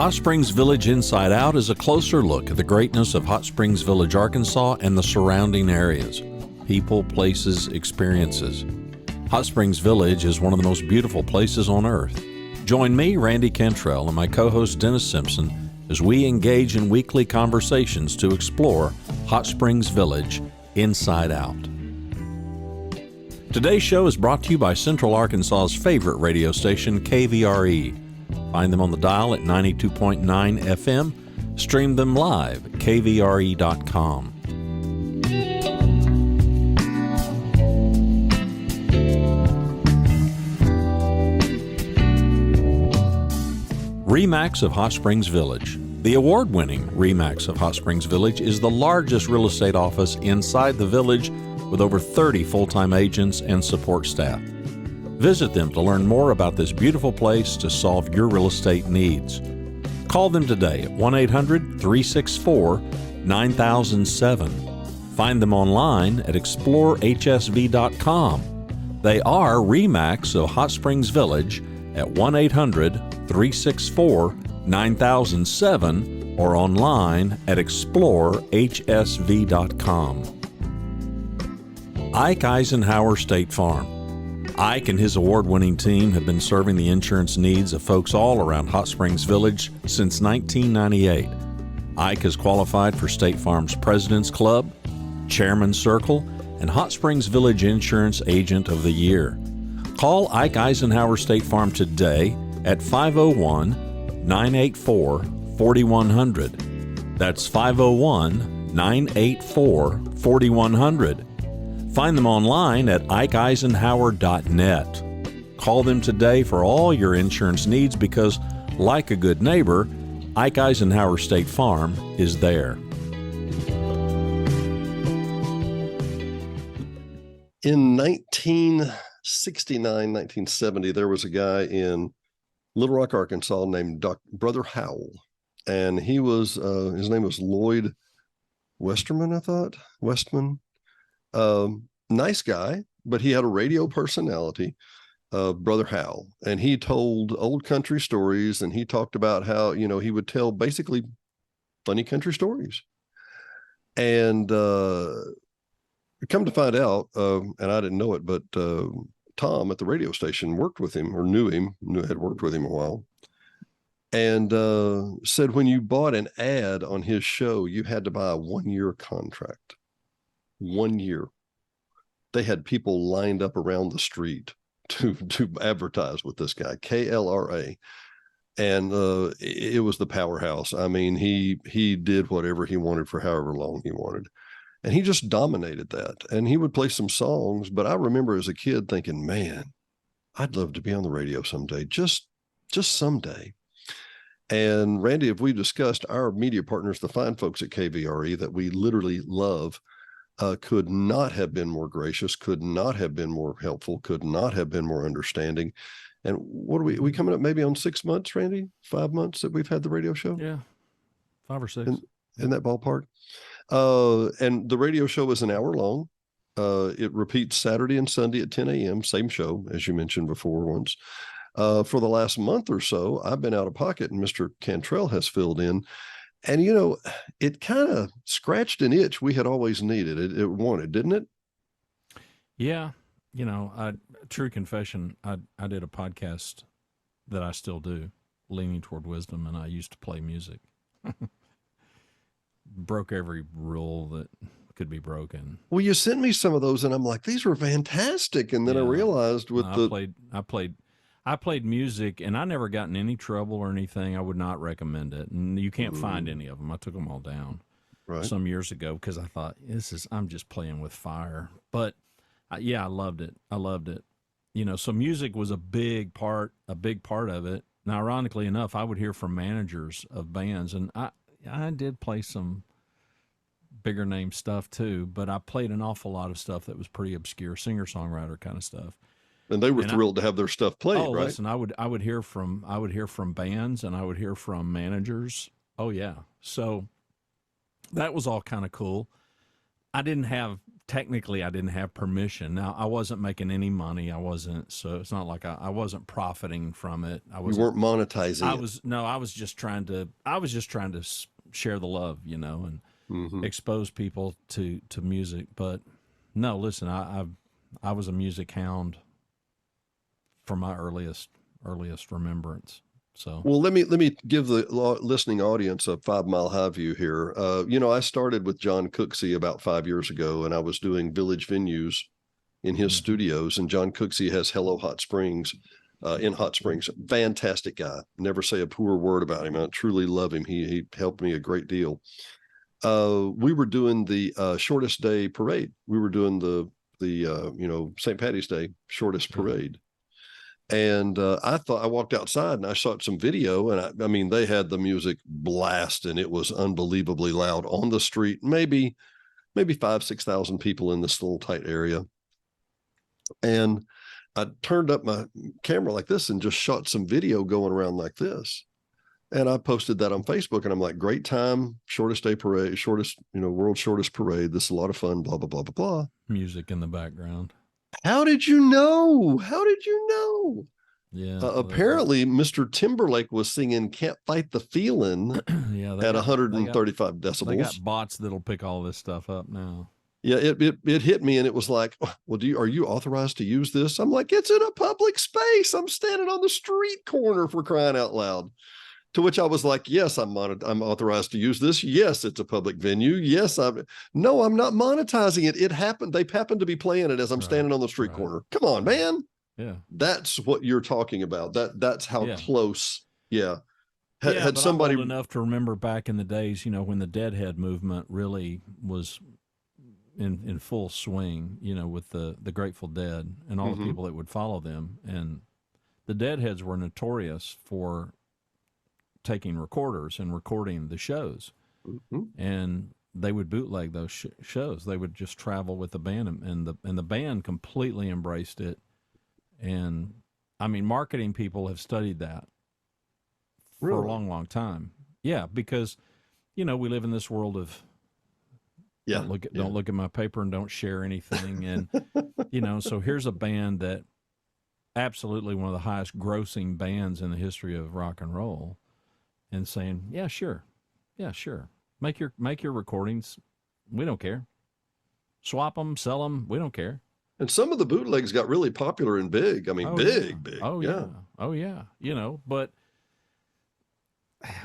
Hot Springs Village Inside Out is a closer look at the greatness of Hot Springs Village, Arkansas and the surrounding areas. People, places, experiences. Hot Springs Village is one of the most beautiful places on earth. Join me, Randy Cantrell, and my co-host Dennis Simpson as we engage in weekly conversations to explore Hot Springs Village Inside Out. Today's show is brought to you by Central Arkansas's favorite radio station, KVRE. Find them on the dial at 92.9 FM. Stream them live at kvre.com. RE/MAX of Hot Springs Village. The award-winning RE/MAX of Hot Springs Village is the largest real estate office inside the village with over 30 full-time agents and support staff. Visit them to learn more about this beautiful place to solve your real estate needs. Call them today at 1-800-364-9007. Find them online at explorehsv.com. They are RE/MAX of Hot Springs Village at 1-800-364-9007 or online at explorehsv.com. Ike Eisenhower State Farm. Ike and his award-winning team have been serving the insurance needs of folks all around Hot Springs Village since 1998. Ike has qualified for State Farm's President's Club, Chairman's Circle, and Hot Springs Village Insurance Agent of the Year. Call Ike Eisenhower State Farm today at 501-984-4100. That's 501-984-4100. Find them online at ikeeisenhower.net. Call them today for all your insurance needs because, like a good neighbor, Ike Eisenhower State Farm is there. In 1969, 1970, there was a guy in Little Rock, Arkansas named Brother Howell. And he was, his name was Lloyd Westerman, I thought. Westman. Nice guy, but he had a radio personality, Brother Hal, and he told old country stories, and he talked about how, he would tell basically funny country stories. And come to find out, and I didn't know it, but Tom at the radio station worked with him or had worked with him a while, and said when you bought an ad on his show, you had to buy a 1-year contract. 1 year. They had people lined up around the street to advertise with this guy, KLRA. And it was the powerhouse. I mean, he did whatever he wanted for however long he wanted. And he just dominated that. And he would play some songs. But I remember as a kid thinking, man, I'd love to be on the radio someday, just someday. And Randy, if we've discussed, our media partners, the fine folks at KVRE that we literally love, could not have been more gracious, could not have been more helpful, could not have been more understanding. And what are we coming up maybe on 6 months, Randy? 5 months that we've had the radio show? Yeah, 5 or 6. In that ballpark. And the radio show is an hour long. It repeats Saturday and Sunday at 10 a.m., same show, as you mentioned before once. For the last month or so, I've been out of pocket, and Mr. Cantrell has filled in. And, it kind of scratched an itch we had always needed. It wanted, didn't it? Yeah. True confession, I did a podcast that I still do, Leaning Toward Wisdom, and I used to play music. Broke every rule that could be broken. Well, you sent me some of those, and I'm like, these were fantastic. And then I realized I played music, and I never got in any trouble or anything. I would not recommend it, and you can't find any of them. I took them all down some years ago because I thought I'm just playing with fire. But I loved it. So music was a big part of it. Now, ironically enough, I would hear from managers of bands, and I did play some bigger name stuff too, but I played an awful lot of stuff that was pretty obscure, singer-songwriter kind of stuff. And they were thrilled to have their stuff played, right? Listen, I would hear from bands, and I would hear from managers. Oh yeah. So that was all kind of cool. I didn't have technically I didn't have permission. Now I wasn't making any money. So it's not like I wasn't profiting from it. You weren't monetizing it. I was just trying to share the love, and expose people to music. But no, listen, I was a music hound from my earliest remembrance. So, well, let me give the listening audience a 5 Mile High view here. I started with John Cooksey about 5 years ago, and I was doing village venues in his studios. And John Cooksey has Hello Hot Springs in Hot Springs. Fantastic guy. Never say a poor word about him. I truly love him. He helped me a great deal. We were doing the shortest day parade. We were doing the St. Patty's Day shortest parade. And I walked outside and I saw some video, and I mean, they had the music blast, and it was unbelievably loud on the street. Maybe 5,000-6,000 people in this little tight area. And I turned up my camera like this and just shot some video going around like this. And I posted that on Facebook, and I'm like, great time, shortest day parade, world's shortest parade. This is a lot of fun, blah, blah, blah, blah, blah. Music in the background. How did you know? How did you know? Yeah. Apparently, Mr. Timberlake was singing "Can't Fight the Feeling" at 135 decibels. They got bots that'll pick all this stuff up now. Yeah, it hit me, and it was like, well, are you authorized to use this? I'm like, it's in a public space. I'm standing on the street corner, for crying out loud. To which I was like, yes, I'm authorized to use this. Yes, it's a public venue. Yes, I'm not monetizing it. It happened. They happened to be playing it as I'm standing on the street corner. Come on, man. Yeah. That's what you're talking about. That's how close. Yeah. Had somebody I'm old enough to remember back in the days, when the Deadhead movement really was in full swing, with the Grateful Dead and all the people that would follow them. And the Deadheads were notorious for taking recorders and recording the shows, and they would bootleg those shows. They would just travel with the band, and the band completely embraced it. And I mean, marketing people have studied that for a long, long time. Yeah, because we live in this world of don't look at my paper and don't share anything, and so here's a band that absolutely one of the highest grossing bands in the history of rock and roll. And saying, yeah, sure. Make your recordings. We don't care. Swap them, sell them. We don't care. And some of the bootlegs got really popular and big. I mean, big. Oh, yeah. Oh, yeah. But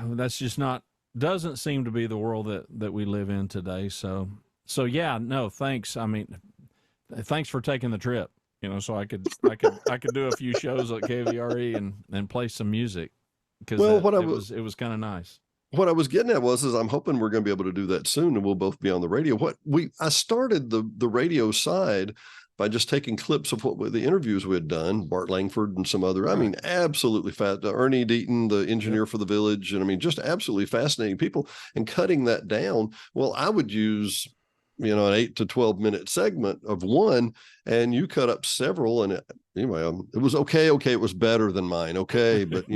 that's just doesn't seem to be the world that we live in today. So yeah, no, thanks. I mean, thanks for taking the trip, so I could do a few shows at KVRE and play some music. Because it was kind of nice. What I was getting at is I'm hoping we're going to be able to do that soon, and we'll both be on the radio. I started the radio side by just taking clips of what the interviews we had done, Bart Langford and some other. Right. I mean, absolutely Ernie Deaton, the engineer for the Village, and I mean, just absolutely fascinating people, and cutting that down. Well, I would use an 8 to 12 minute segment of one, and you cut up several, and anyway, it was okay. It was better than mine. Okay. But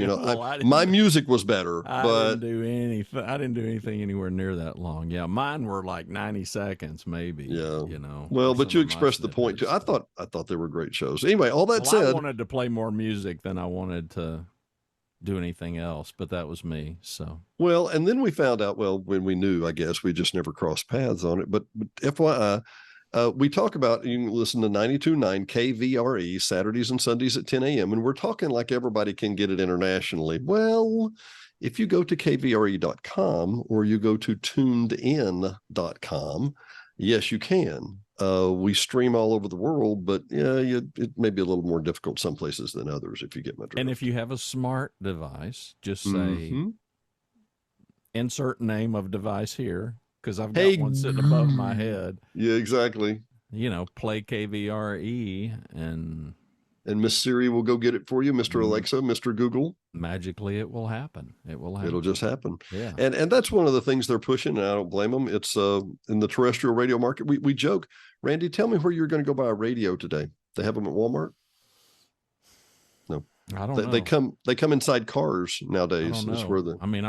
my music was better, I didn't do anything anywhere near that long. Yeah. Mine were like 90 seconds, maybe. Yeah. Well, but you expressed the point too. I thought they were great shows. Anyway, all that said, I wanted to play more music than I wanted to do anything else, but that was me. So, well, and then we found out, when we knew, I guess we just never crossed paths on it, but FYI, we talk about, you can listen to 92.9 KVRE Saturdays and Sundays at 10 a.m. And we're talking like everybody can get it internationally. Well, if you go to kvre.com or you go to tunedin.com, yes, you can. We stream all over the world, but it may be a little more difficult some places than others, if you get my drift. And if you have a smart device, just say, insert name of device here, because I've got one sitting above my head. Yeah, exactly. Play KVRE, and Miss Siri will go get it for you, Mr. Alexa, Mr. Google. Magically, it will happen. It'll just happen. Yeah. And that's one of the things they're pushing, and I don't blame them. It's in the terrestrial radio market. We joke, Randy, tell me where you're going to go buy a radio today. They have them at Walmart? No. I don't know. They come inside cars nowadays. I don't know. I mean,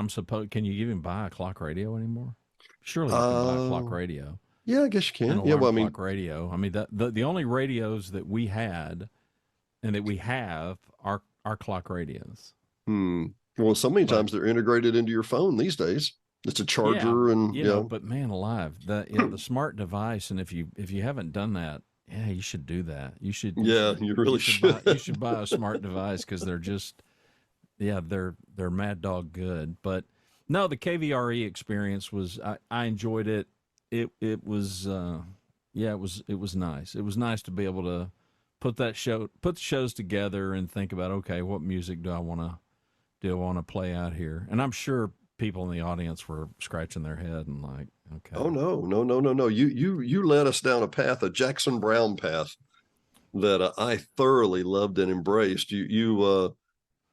can you even buy a clock radio anymore? Surely you can buy a clock radio. Yeah, I guess you an can. Yeah, alarm well, I mean, clock radio. I mean, the only radios that we had and that we have are clock radios. hmm. Well, so many But times they're integrated into your phone these days. It's a yeah, charger, and you know, but man alive, the smart device, and if you haven't done that, yeah, you should do that. yeah, you really should. You should buy a smart device because they're just yeah, they're mad dog good. But no, the KVRE experience was I enjoyed it. It was yeah, it was nice. It was nice to be able to put the shows together and think about, okay, what music do I want to play out here? And I'm sure people in the audience were scratching their head and like, Oh okay. no, no, no, no, no! You led us down a path, a Jackson Brown path that I thoroughly loved and embraced. There,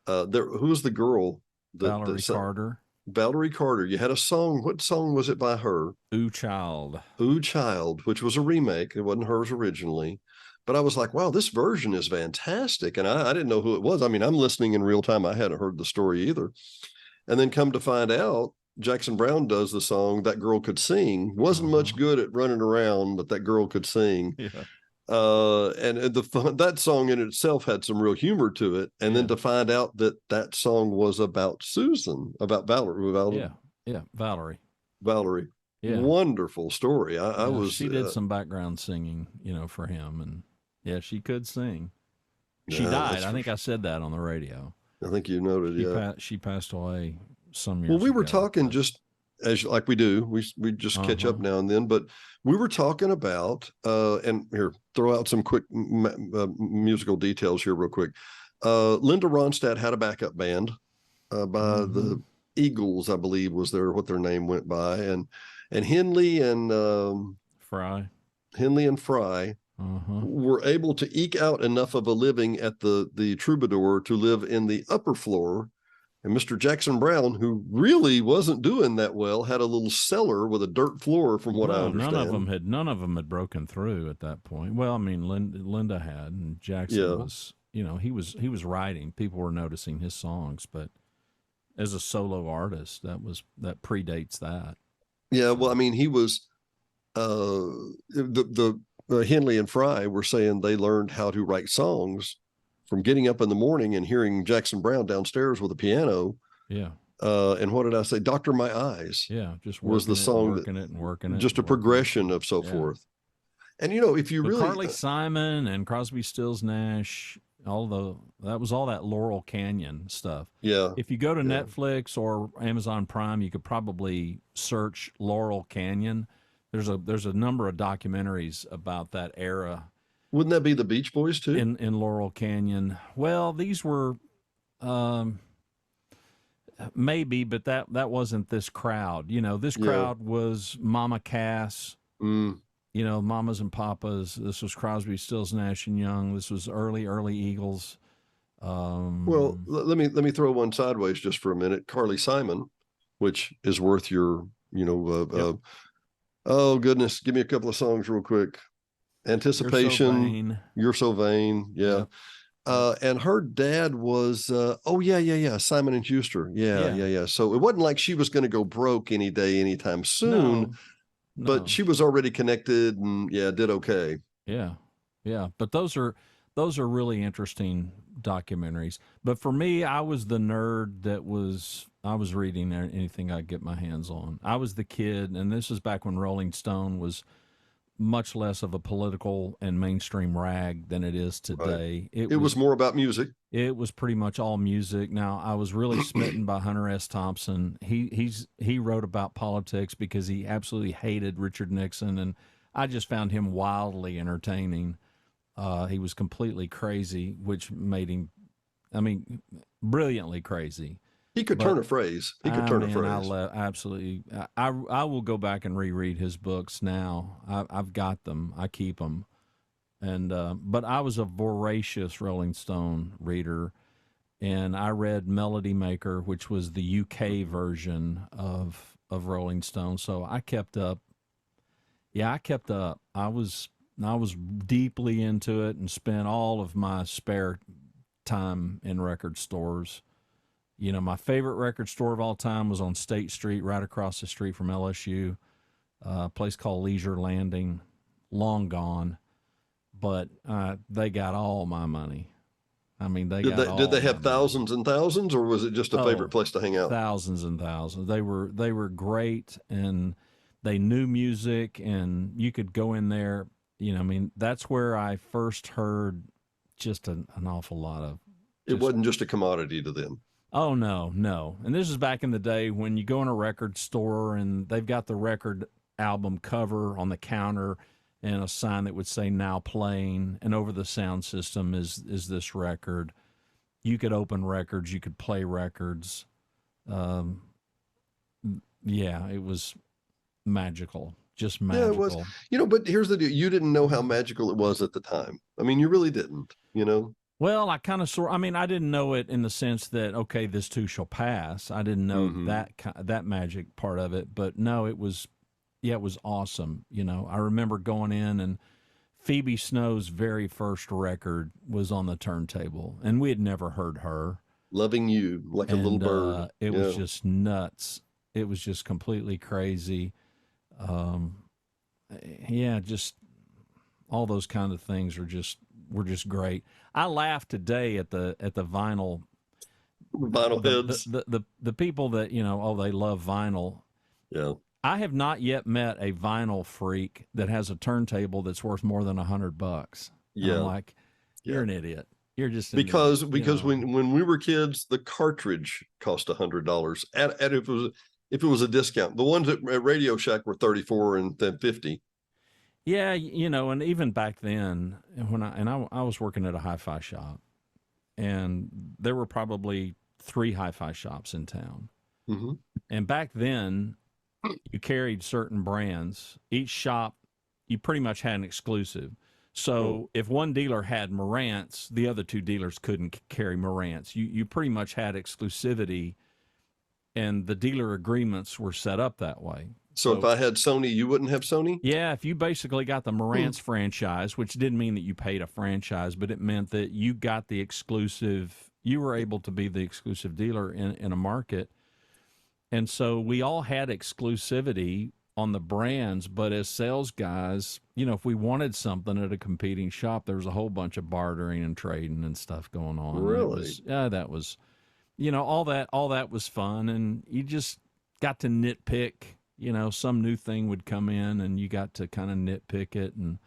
who was the girl that Valerie Carter, Valerie Carter? You had a song. What song was it by her? Ooh Child. Ooh Child, which was a remake. It wasn't hers originally. But I was like, wow, this version is fantastic. And I didn't know who it was. I mean, I'm listening in real time. I hadn't heard the story either. And then come to find out, Jackson Brown does the song That Girl Could Sing. Wasn't much good at running around, but that girl could sing. Yeah. And that song in itself had some real humor to it. And then to find out that that song was about Susan, about Valerie. Yeah. Yeah. Valerie. Valerie. Yeah. Wonderful story. I Yeah, was she did some background singing, you know, for him, and yeah, she could sing. She yeah, died. I think I said that on the radio. I think you noted. Yeah. She passed away some Well, years we were ago. talking just as like we do. We just catch up now and then, but we were talking about and here throw out some quick musical details here real quick. Linda Ronstadt had a backup band by the Eagles, I believe was what their name went by, and Henley and Fry were able to eke out enough of a living at the Troubadour to live in the upper floor. And Mr. Jackson Brown, who really wasn't doing that well, had a little cellar with a dirt floor, from what I understand. None of them had broken through at that point. Well, I mean, Linda had, and Jackson was, you know, he was writing. People were noticing his songs, but as a solo artist, that predates that. Yeah, so. Well, I mean, he was the Henley and Fry were saying they learned how to write songs from getting up in the morning and hearing Jackson Brown downstairs with a piano. Yeah. And what did I say? Doctor My Eyes. Yeah. Just was the song working it. Just a progression of so forth. And, you know, if you really. Carly Simon and Crosby, Stills, Nash, that was all that Laurel Canyon stuff. Yeah. If you go to Netflix or Amazon Prime, you could probably search Laurel Canyon. There's a number of documentaries about that era. Wouldn't that be the Beach Boys too? In Laurel Canyon. Well, these were maybe, but that wasn't this crowd. You know, this crowd was Mama Cass. You know, Mamas and Papas. This was Crosby, Stills, Nash and Young. This was early Eagles. Well, let me throw one sideways just for a minute. Carly Simon, which is worth your, you know, oh goodness, give me a couple of songs real quick. Anticipation, You're So Vain. Yeah. And her dad was Simon and Schuster. Yeah. So it wasn't like she was going to go broke any day, anytime soon. No. But she was already connected and did okay. Yeah. But those are really interesting documentaries. But for me, I was the nerd I was reading anything I could get my hands on. I was the kid, and this is back when Rolling Stone was much less of a political and mainstream rag than it is today. Right. It was more about music. It was pretty much all music. Now, I was really smitten by Hunter S. Thompson. He wrote about politics because he absolutely hated Richard Nixon, and I just found him wildly entertaining. He was completely crazy, which made him, I mean, brilliantly crazy. He could turn a phrase. Absolutely. I will go back and reread his books now. I've got them. I keep them. And but I was a voracious Rolling Stone reader, and I read Melody Maker, which was the UK version of Rolling Stone. So I kept up. Yeah, I kept up. I was deeply into it and spent all of my spare time in record stores. You know, my favorite record store of all time was on State Street, right across the street from LSU. a place called Leisure Landing, long gone, but they got all my money. I mean, they Did got they all my have money. thousands and thousands, or was it just a favorite Oh, place to hang out? thousands and thousands. They were great, and they knew music, and you could go in there. I mean, that's where I first heard just an awful lot of It just. wasn't just a commodity to them. Oh no, no. And this is back in the day when you go in a record store and they've got the record album cover on the counter and a sign that would say now playing, and over the sound system is this record. You could open records, you could play records. Um, yeah, it was magical, just Yeah, it was. magical. But here's the deal. You didn't know how magical it was at the time. I mean, you really didn't. Well, I kind of I mean, I didn't know it in the sense that okay, this too shall pass. I didn't know Mm-hmm. that magic part of it, but no, it was yeah, it was awesome. I remember going in and Phoebe Snow's very first record was on the turntable, and we had never heard her, Loving you like a little and bird. it was Yeah. just nuts. It was just completely crazy. Um, yeah, just all those kind of things were just great. I laughed today at the vinyl. Vinyl heads. The people that oh, they love vinyl. Yeah. I have not yet met a vinyl freak that has a turntable that's worth more than $100. And I'm Yeah. like, you're Yeah. an idiot. You're just an idiot. Because when we were kids, the cartridge cost $100. And if it was a discount, the ones at Radio Shack were 34 and then 50. Yeah, and even back then, when I was working at a hi-fi shop, and there were probably 3 hi-fi shops in town. Mm-hmm. And back then, you carried certain brands. Each shop, you pretty much had an exclusive. So if one dealer had Marantz, the other 2 dealers couldn't carry Marantz. You pretty much had exclusivity, and the dealer agreements were set up that way. So if I had Sony, you wouldn't have Sony? Yeah, if you basically got the Marantz franchise, which didn't mean that you paid a franchise, but it meant that you got the exclusive, you were able to be the exclusive dealer in a market. And so we all had exclusivity on the brands, but as sales guys, if we wanted something at a competing shop, there was a whole bunch of bartering and trading and stuff going on. Really? That was, all that was fun, and you just got to nitpick. Some new thing would come in, and you got to kind of nitpick it and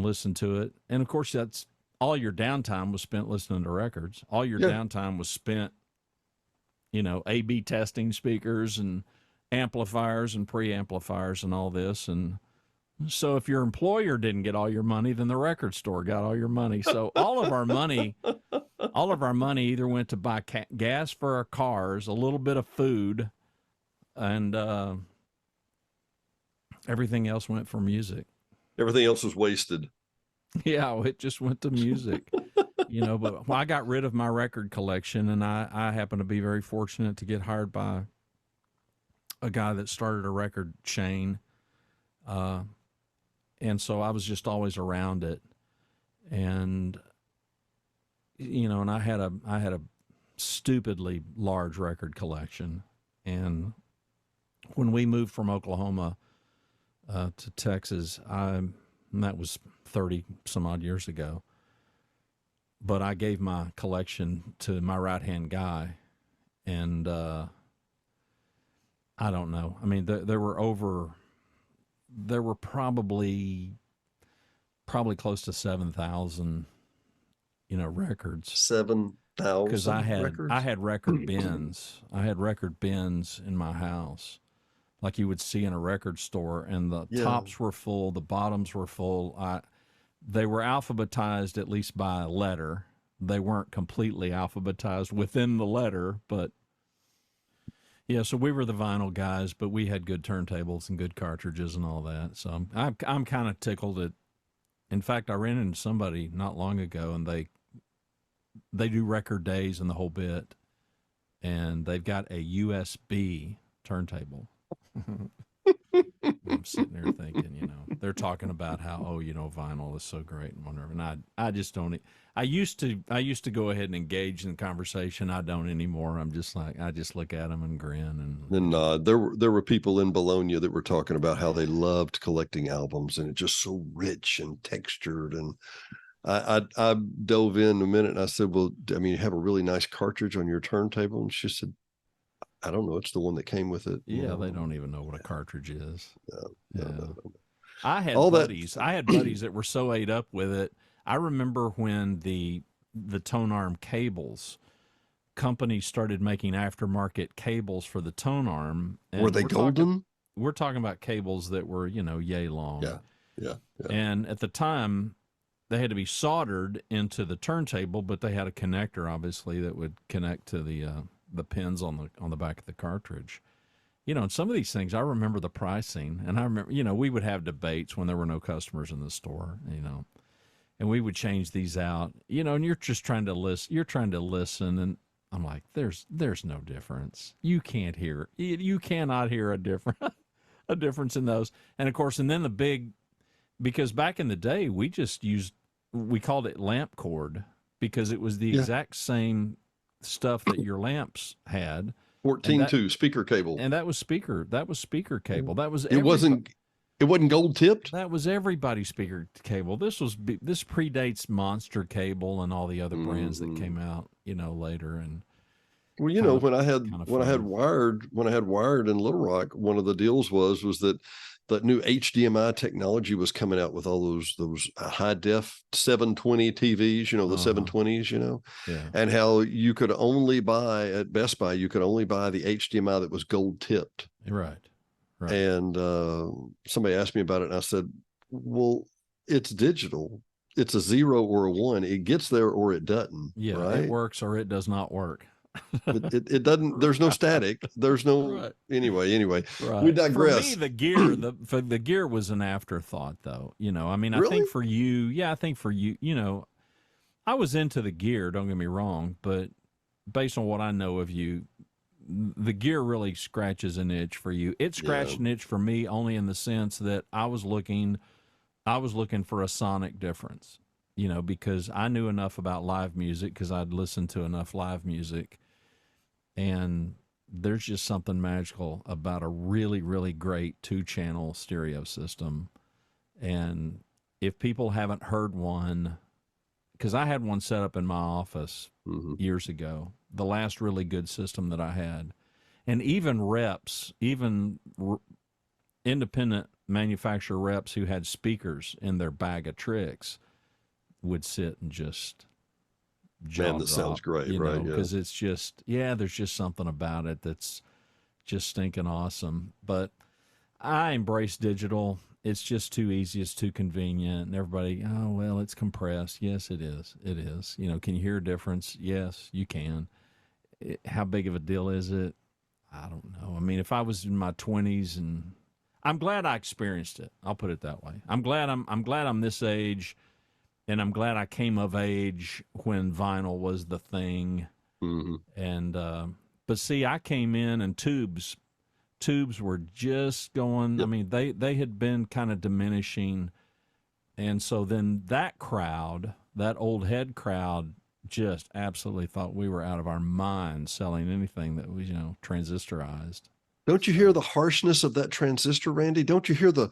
listen to it. And of course, that's all your downtime was spent listening to records. All your downtime was spent A/B testing speakers and amplifiers and preamplifiers and all this. And so if your employer didn't get all your money, then the record store got all your money. So all of our money either went to buy gas for our cars, a little bit of food, and everything else went for music. Everything else was wasted. Yeah, it just went to music. But I got rid of my record collection, and I happen to be very fortunate to get hired by a guy that started a record chain. And so I was just always around it. And, and I had a stupidly large record collection. And when we moved from Oklahoma to Texas, and that was 30 some odd years ago, but I gave my collection to my right-hand guy, and I don't know. I mean, there were probably close to 7,000, records. 7,000 because I records? had record bins. I had record bins in my house, like you would see in a record store, and the tops were full, the bottoms were full. They were alphabetized at least by letter. They weren't completely alphabetized within the letter, but yeah. So we were the vinyl guys, but we had good turntables and good cartridges and all that. So I'm kind of tickled at. In fact, I ran into somebody not long ago, and they do record days and the whole bit, and they've got a USB turntable. I'm sitting there thinking, they're talking about how, vinyl is so great and whatever. And I just don't. I used to go ahead and engage in the conversation. I don't anymore. I'm just like, I just look at them and grin. And there were people in Bologna that were talking about how they loved collecting albums, and it's just so rich and textured. And I dove in a minute and I said, well, I mean, you have a really nice cartridge on your turntable? And she said, I don't know. It's the one that came with it. Yeah, they don't even know what a cartridge is. No. I had buddies. I had buddies that were so ate up with it. I remember when the tone arm cables companies started making aftermarket cables for the tone arm. Were they golden? We're talking about cables that were, yay long. Yeah. And at the time, they had to be soldered into the turntable, but they had a connector, obviously, that would connect to the pins on the back of the cartridge. And some of these things, I remember the pricing, and I remember, we would have debates when there were no customers in the store, and we would change these out, and you're just trying to listen. You're trying to listen, and I'm like, there's no difference. You can't hear. You cannot hear a difference in those. And of course, and then because back in the day, we called it lamp cord because it was the exact same stuff that your lamps had. 14-2 speaker cable. And that was speaker cable. That was it wasn't gold tipped. That was everybody's speaker cable. This predates Monster Cable and all the other brands that came out, later. And well, when I had wired in Little Rock, one of the deals was that new HDMI technology was coming out with all those high def 720 TVs, the 720s, and how you could only buy at Best Buy, the HDMI that was gold tipped. Right. And somebody asked me about it, and I said, well, it's digital. It's a 0 or a 1. It gets there or it doesn't. Yeah, right? It works or it does not work. It doesn't. There's no static. There's no. Right. Anyway, right. We digress. For me, the gear was an afterthought, though. I mean, I think for you, I was into the gear. Don't get me wrong, but based on what I know of you, the gear really scratches an itch for you. It scratched an itch for me only in the sense that I was looking for a sonic difference. Because I knew enough about live music because I'd listened to enough live music. And there's just something magical about a really, really great 2-channel stereo system. And if people haven't heard one, because I had one set up in my office years ago, the last really good system that I had. And even reps, independent manufacturer reps who had speakers in their bag of tricks would sit and just Man, this sounds great, right? Because it's just, there's just something about it that's just stinking awesome. But I embrace digital. It's just too easy. It's too convenient. And everybody, oh, well, it's compressed. Yes, it is. It is. Can you hear a difference? Yes, you can. How big of a deal is it? I don't know. I mean, if I was in my 20s, and I'm glad I experienced it. I'll put it that way. I'm glad I'm this age. And I'm glad I came of age when vinyl was the thing. And but see, I came in and tubes were just going. I mean, they had been kind of diminishing, and so then that old head crowd, just absolutely thought we were out of our minds selling anything that was transistorized. Don't you hear the harshness of that transistor, Randy? Don't you hear the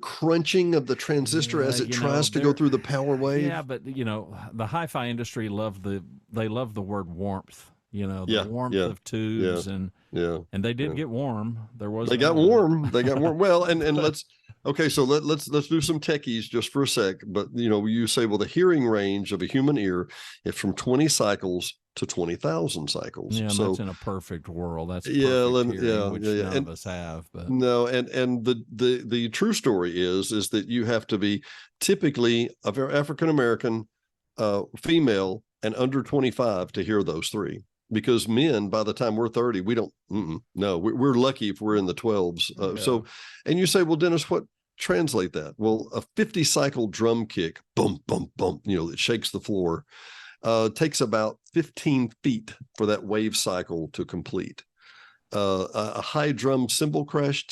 crunching of the transistor as it tries to go through the power wave? Yeah, but the hi-fi industry love the word warmth. The warmth of tubes, and they did get warm. They got warm. Well, and let's do some techies just for a sec. But you say, well, the hearing range of a human ear is from 20 cycles to 20,000 cycles. Yeah, so that's in a perfect world. That's which none of us have. But no, and the true story is that you have to be typically a very African American female and under 25 to hear those three. Because men, by the time we're 30, we don't. No, we're lucky if we're in the 12s. So, and you say, well, Dennis, what translate that? Well, a 50 cycle drum kick, boom, boom, boom. That shakes the floor. Takes about 15 feet for that wave cycle to complete. A high drum cymbal crash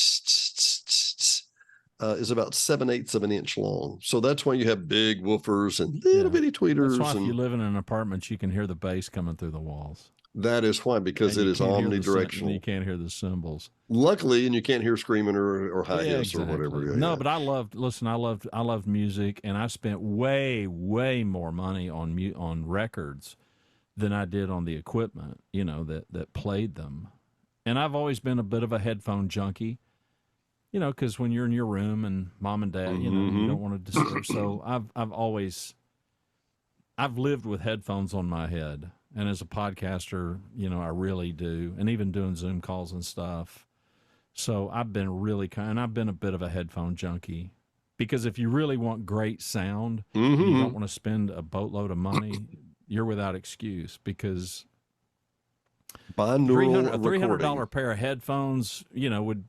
is about 7/8 of an inch long. So that's why you have big woofers and little bitty tweeters. That's why if you live in an apartment, you can hear the bass coming through the walls. That is why, because it is omnidirectional. You can't hear the cymbals. Luckily, and you can't hear screaming or high hiss or whatever. No, but I loved music, and I spent way more money on records than I did on the equipment, that played them. And I've always been a bit of a headphone junkie, because when you're in your room and mom and dad, you don't want to disturb. So I've lived with headphones on my head. And as a podcaster, I really do. And even doing Zoom calls and stuff. So I've been I've been a bit of a headphone junkie, because if you really want great sound, you don't want to spend a boatload of money, you're without excuse, because binaural a $300 pair of headphones, would,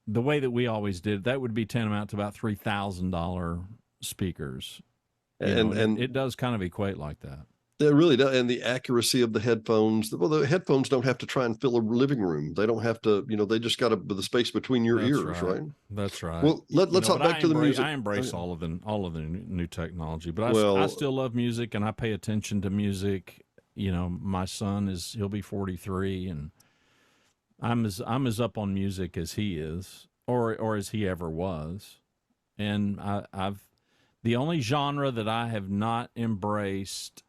the way that we always did, that would be tantamount to about $3,000 speakers. And it does kind of equate like that. It really does. And the accuracy of the headphones, well, the headphones don't have to try and fill a living room. They don't have to, they just got the space between your ears, right? That's right. Well, let's hop back to the music. I embrace all of the new technology, but I still love music, and I pay attention to music. My son he'll be 43, and I'm as up on music as he is, or as he ever was. And the only genre that I have not embraced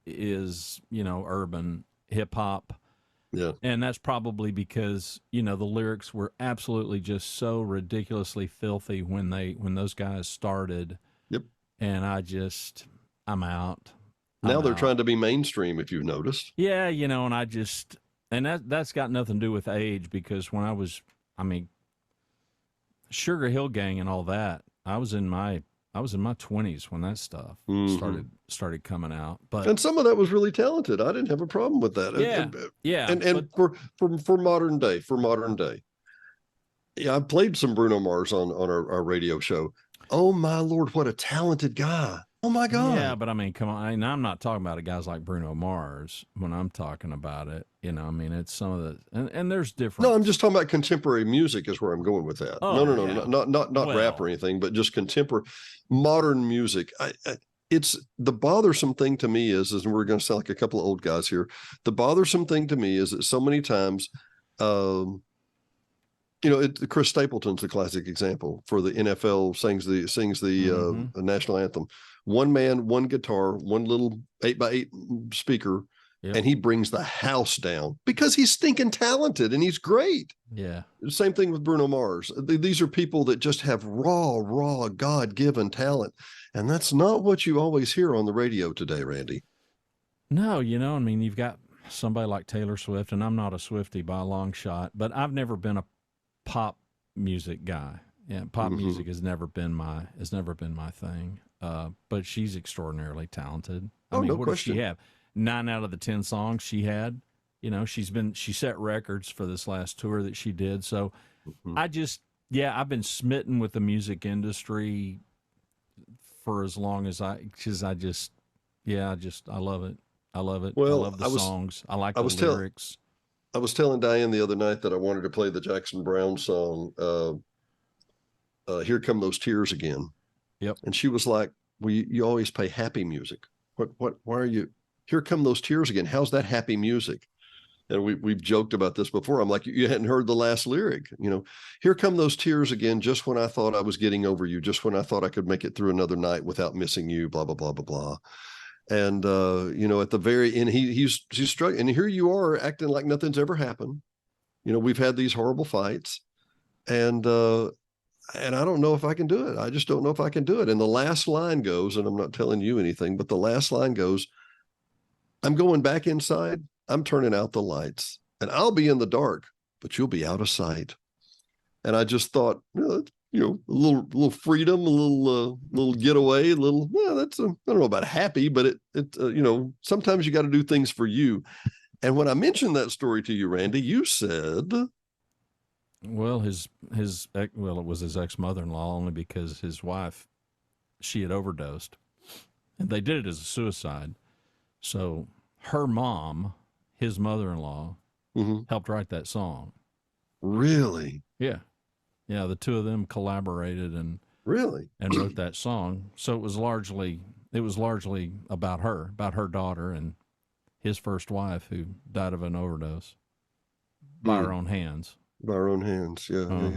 is, urban hip hop. Yeah. And that's probably because, the lyrics were absolutely just so ridiculously filthy when those guys started. Yep. And I'm out. Now they're trying to be mainstream, if you've noticed. Yeah, and that's got nothing to do with age, because when Sugar Hill Gang and all that, I was in my 20s when that stuff started coming out. And some of that was really talented. I didn't have a problem with that. Yeah. And for modern day. Yeah, I played some Bruno Mars on our radio show. Oh my Lord, what a talented guy. Oh my God. Yeah, but come on. I'm not talking about guys like Bruno Mars when I'm talking about it. It's some of the, and there's different. No, I'm just talking about contemporary music is where I'm going with that. Oh, no, not rap or anything, but just contemporary modern music. It's the bothersome thing to me is, and we're going to sound like a couple of old guys here. The bothersome thing to me is that so many times, Chris Stapleton's the classic example for the NFL sings the national anthem. One man, one guitar, one little 8x8 speaker, and he brings the house down because he's stinking talented and he's great. Yeah. Same thing with Bruno Mars. These are people that just have raw, God-given talent. And that's not what you always hear on the radio today, Randy. No, you've got somebody like Taylor Swift, and I'm not a Swiftie by a long shot, but I've never been a pop music guy. Yeah, pop music has never been my thing. But she's extraordinarily talented. No what question. Does she have? 9 out of the 10 songs she had. She set records for this last tour that she did. So I've been smitten with the music industry for as long as I love it. I love it. Well, I love the songs. I like the lyrics. I was telling Diane the other night that I wanted to play the Jackson Browne song, Here Come Those Tears Again. Yep. And she was like, well, you always play happy music. Why are you, Here Come Those Tears Again? How's that happy music? And we've joked about this before. I'm like, you hadn't heard the last lyric, here come those tears again, just when I thought I was getting over you, just when I thought I could make it through another night without missing you, blah, blah, blah, blah, blah. And, at the very end, he's struggling. And here you are acting like nothing's ever happened. We've had these horrible fights, and I don't know if I can do it. I just don't know if I can do it. And the last line goes, and I'm not telling you anything, but the last line goes, I'm going back inside. I'm turning out the lights, and I'll be in the dark, but you'll be out of sight. And I just thought, a little freedom, a little getaway, I don't know about happy, but it sometimes you got to do things for you. And when I mentioned that story to you, Randy, you said, well, it was his ex-mother-in-law, only because his wife, she had overdosed, and they did it as a suicide. So her mom, his mother-in-law, helped write that song. Really? Yeah. Yeah, the two of them collaborated and wrote that song. So it was largely about her daughter and his first wife who died of an overdose by her own hands. By our own hands. Yeah.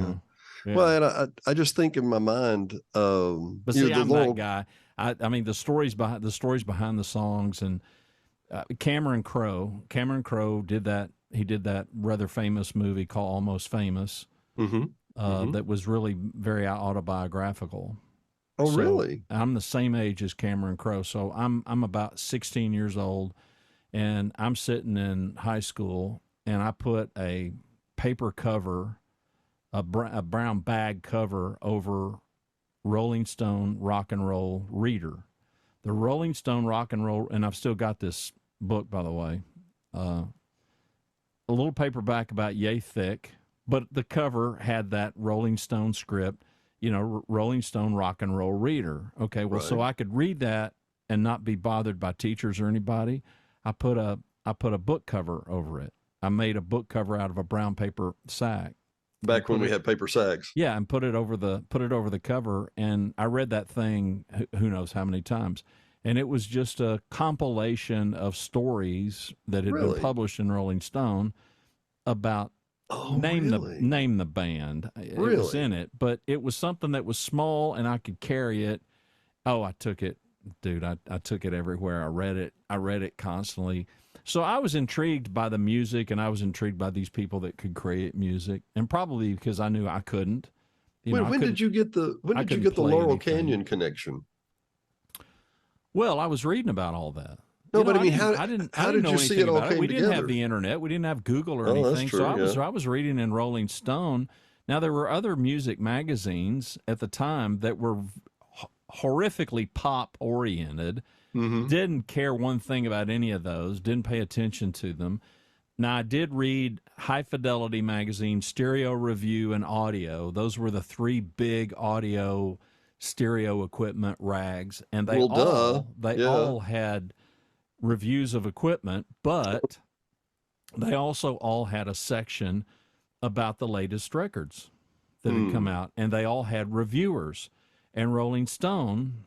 Yeah. Well, and I just think in my mind, but see, I'm that guy. I mean, the stories behind the songs, and Cameron Crowe did that. He did that rather famous movie called Almost Famous. That was really very autobiographical. Oh, really? I'm the same age as Cameron Crowe, so I'm about 16 years old, and I'm sitting in high school, and I put a paper cover, a brown bag cover over Rolling Stone Rock and Roll Reader. The Rolling Stone Rock and Roll, and I've still got this book, by the way, a little paperback about yay thick, but the cover had that Rolling Stone script, Rolling Stone Rock and Roll Reader. Okay, well, so I could read that and not be bothered by teachers or anybody. I put a book cover over it. I made a book cover out of a brown paper sack. Back when we had paper sacks. Yeah, and put it over the cover, and I read that thing who knows how many times. And it was just a compilation of stories that had been published in Rolling Stone about name the band. It was in it, but it was something that was small and I could carry it. Oh, I took it, dude. I took it everywhere. I read it constantly. So I was intrigued by the music, and I was intrigued by these people that could create music, and probably because I knew I couldn't. When did you get the Laurel Canyon connection? Well, I was reading about all that. No, but I mean, how did you see it all came together? We didn't have the internet. We didn't have Google or anything. That's true, so I was reading in Rolling Stone. Now, there were other music magazines at the time that were horrifically pop-oriented. Didn't care one thing about any of those. Didn't pay attention to them. Now, I did read High Fidelity Magazine, Stereo Review, and Audio. Those were the three big audio stereo equipment rags, and they all had reviews of equipment, but they also all had a section about the latest records that had come out, and they all had reviewers. And Rolling Stone,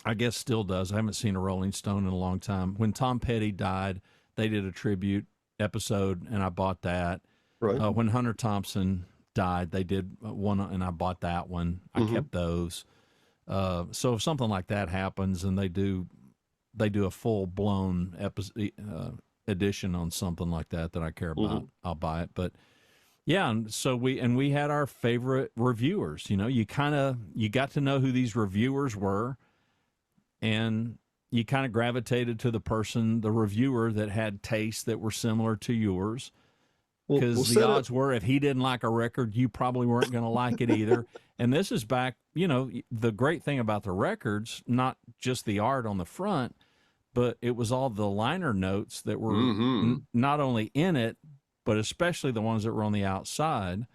I guess, still does. I haven't seen a Rolling Stone in a long time. When Tom Petty died, they did a tribute episode, and I bought that. Right. When Hunter Thompson died, they did one, and I bought that one. I kept those. So if something like that happens, and they do a full blown edition on something like that I care about, I'll buy it. But yeah, and so we had our favorite reviewers. You got to know who these reviewers were, and you kind of gravitated to the reviewer that had tastes that were similar to yours. Because the odds were, if he didn't like a record, you probably weren't going to like it either. And this is back, the great thing about the records, not just the art on the front, but it was all the liner notes that were not only in it, but especially the ones that were on the outside,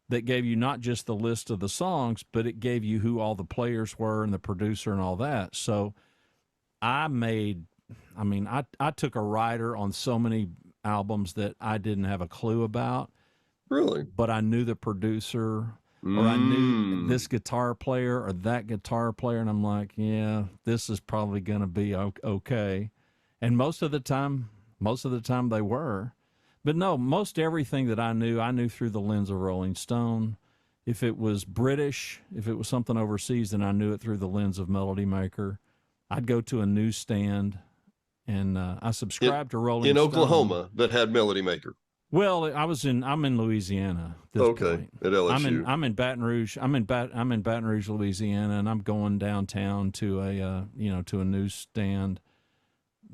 that gave you not just the list of the songs, but it gave you who all the players were and the producer and all that. So I took a rider on so many albums that I didn't have a clue about. Really? But I knew the producer, or I knew this guitar player or that guitar player, and I'm like, yeah, this is probably going to be okay. And most of the time they were. But no, most everything that I knew through the lens of Rolling Stone. If it was British, if it was something overseas, then I knew it through the lens of Melody Maker. I'd go to a newsstand, and I subscribed to Rolling Stone. In Oklahoma that had Melody Maker. Well, I'm in Louisiana. At this point. At LSU. I'm in Baton Rouge. I'm in Baton Rouge, Louisiana, and I'm going downtown to a newsstand.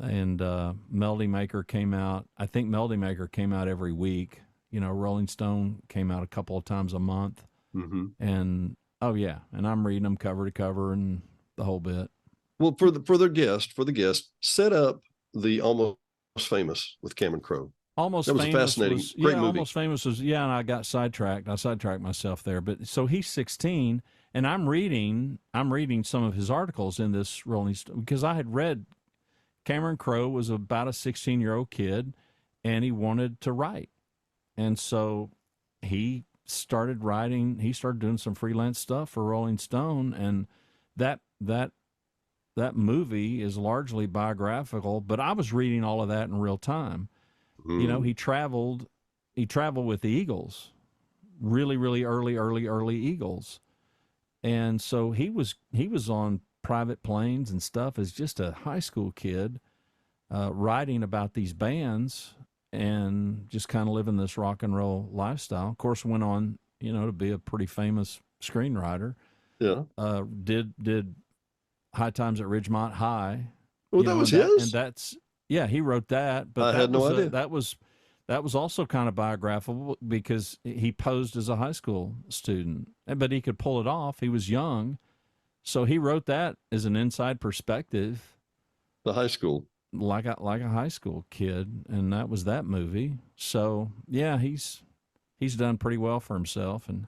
And Melody Maker came out. I think Melody Maker came out every week. Rolling Stone came out a couple of times a month. And and I'm reading them cover to cover and the whole bit. Well, for the guest, set up the Almost Famous with Cameron Crowe. Almost that was Famous fascinating. Great movie. Almost Famous was, and I got sidetracked. I sidetracked myself there. But so he's 16, and I'm reading some of his articles in this Rolling Stone, because I had read Cameron Crowe was about a 16-year-old kid, and he wanted to write. And so he started writing. He started doing some freelance stuff for Rolling Stone, and that that that movie is largely biographical. But I was reading all of that in real time. You know, he traveled with the Eagles, really, really early Eagles, and so he was on private planes and stuff as just a high school kid, writing about these bands and just kind of living this rock and roll lifestyle. Of course, went on, to be a pretty famous screenwriter. Yeah. Did High Times at Ridgemont High. Well, that was and his. That's he wrote that. But I had no idea. That was also kind of biographical because he posed as a high school student, but he could pull it off. He was young, so he wrote that as an inside perspective. The high school. Like a high school kid, and that was that movie. So yeah, he's done pretty well for himself, and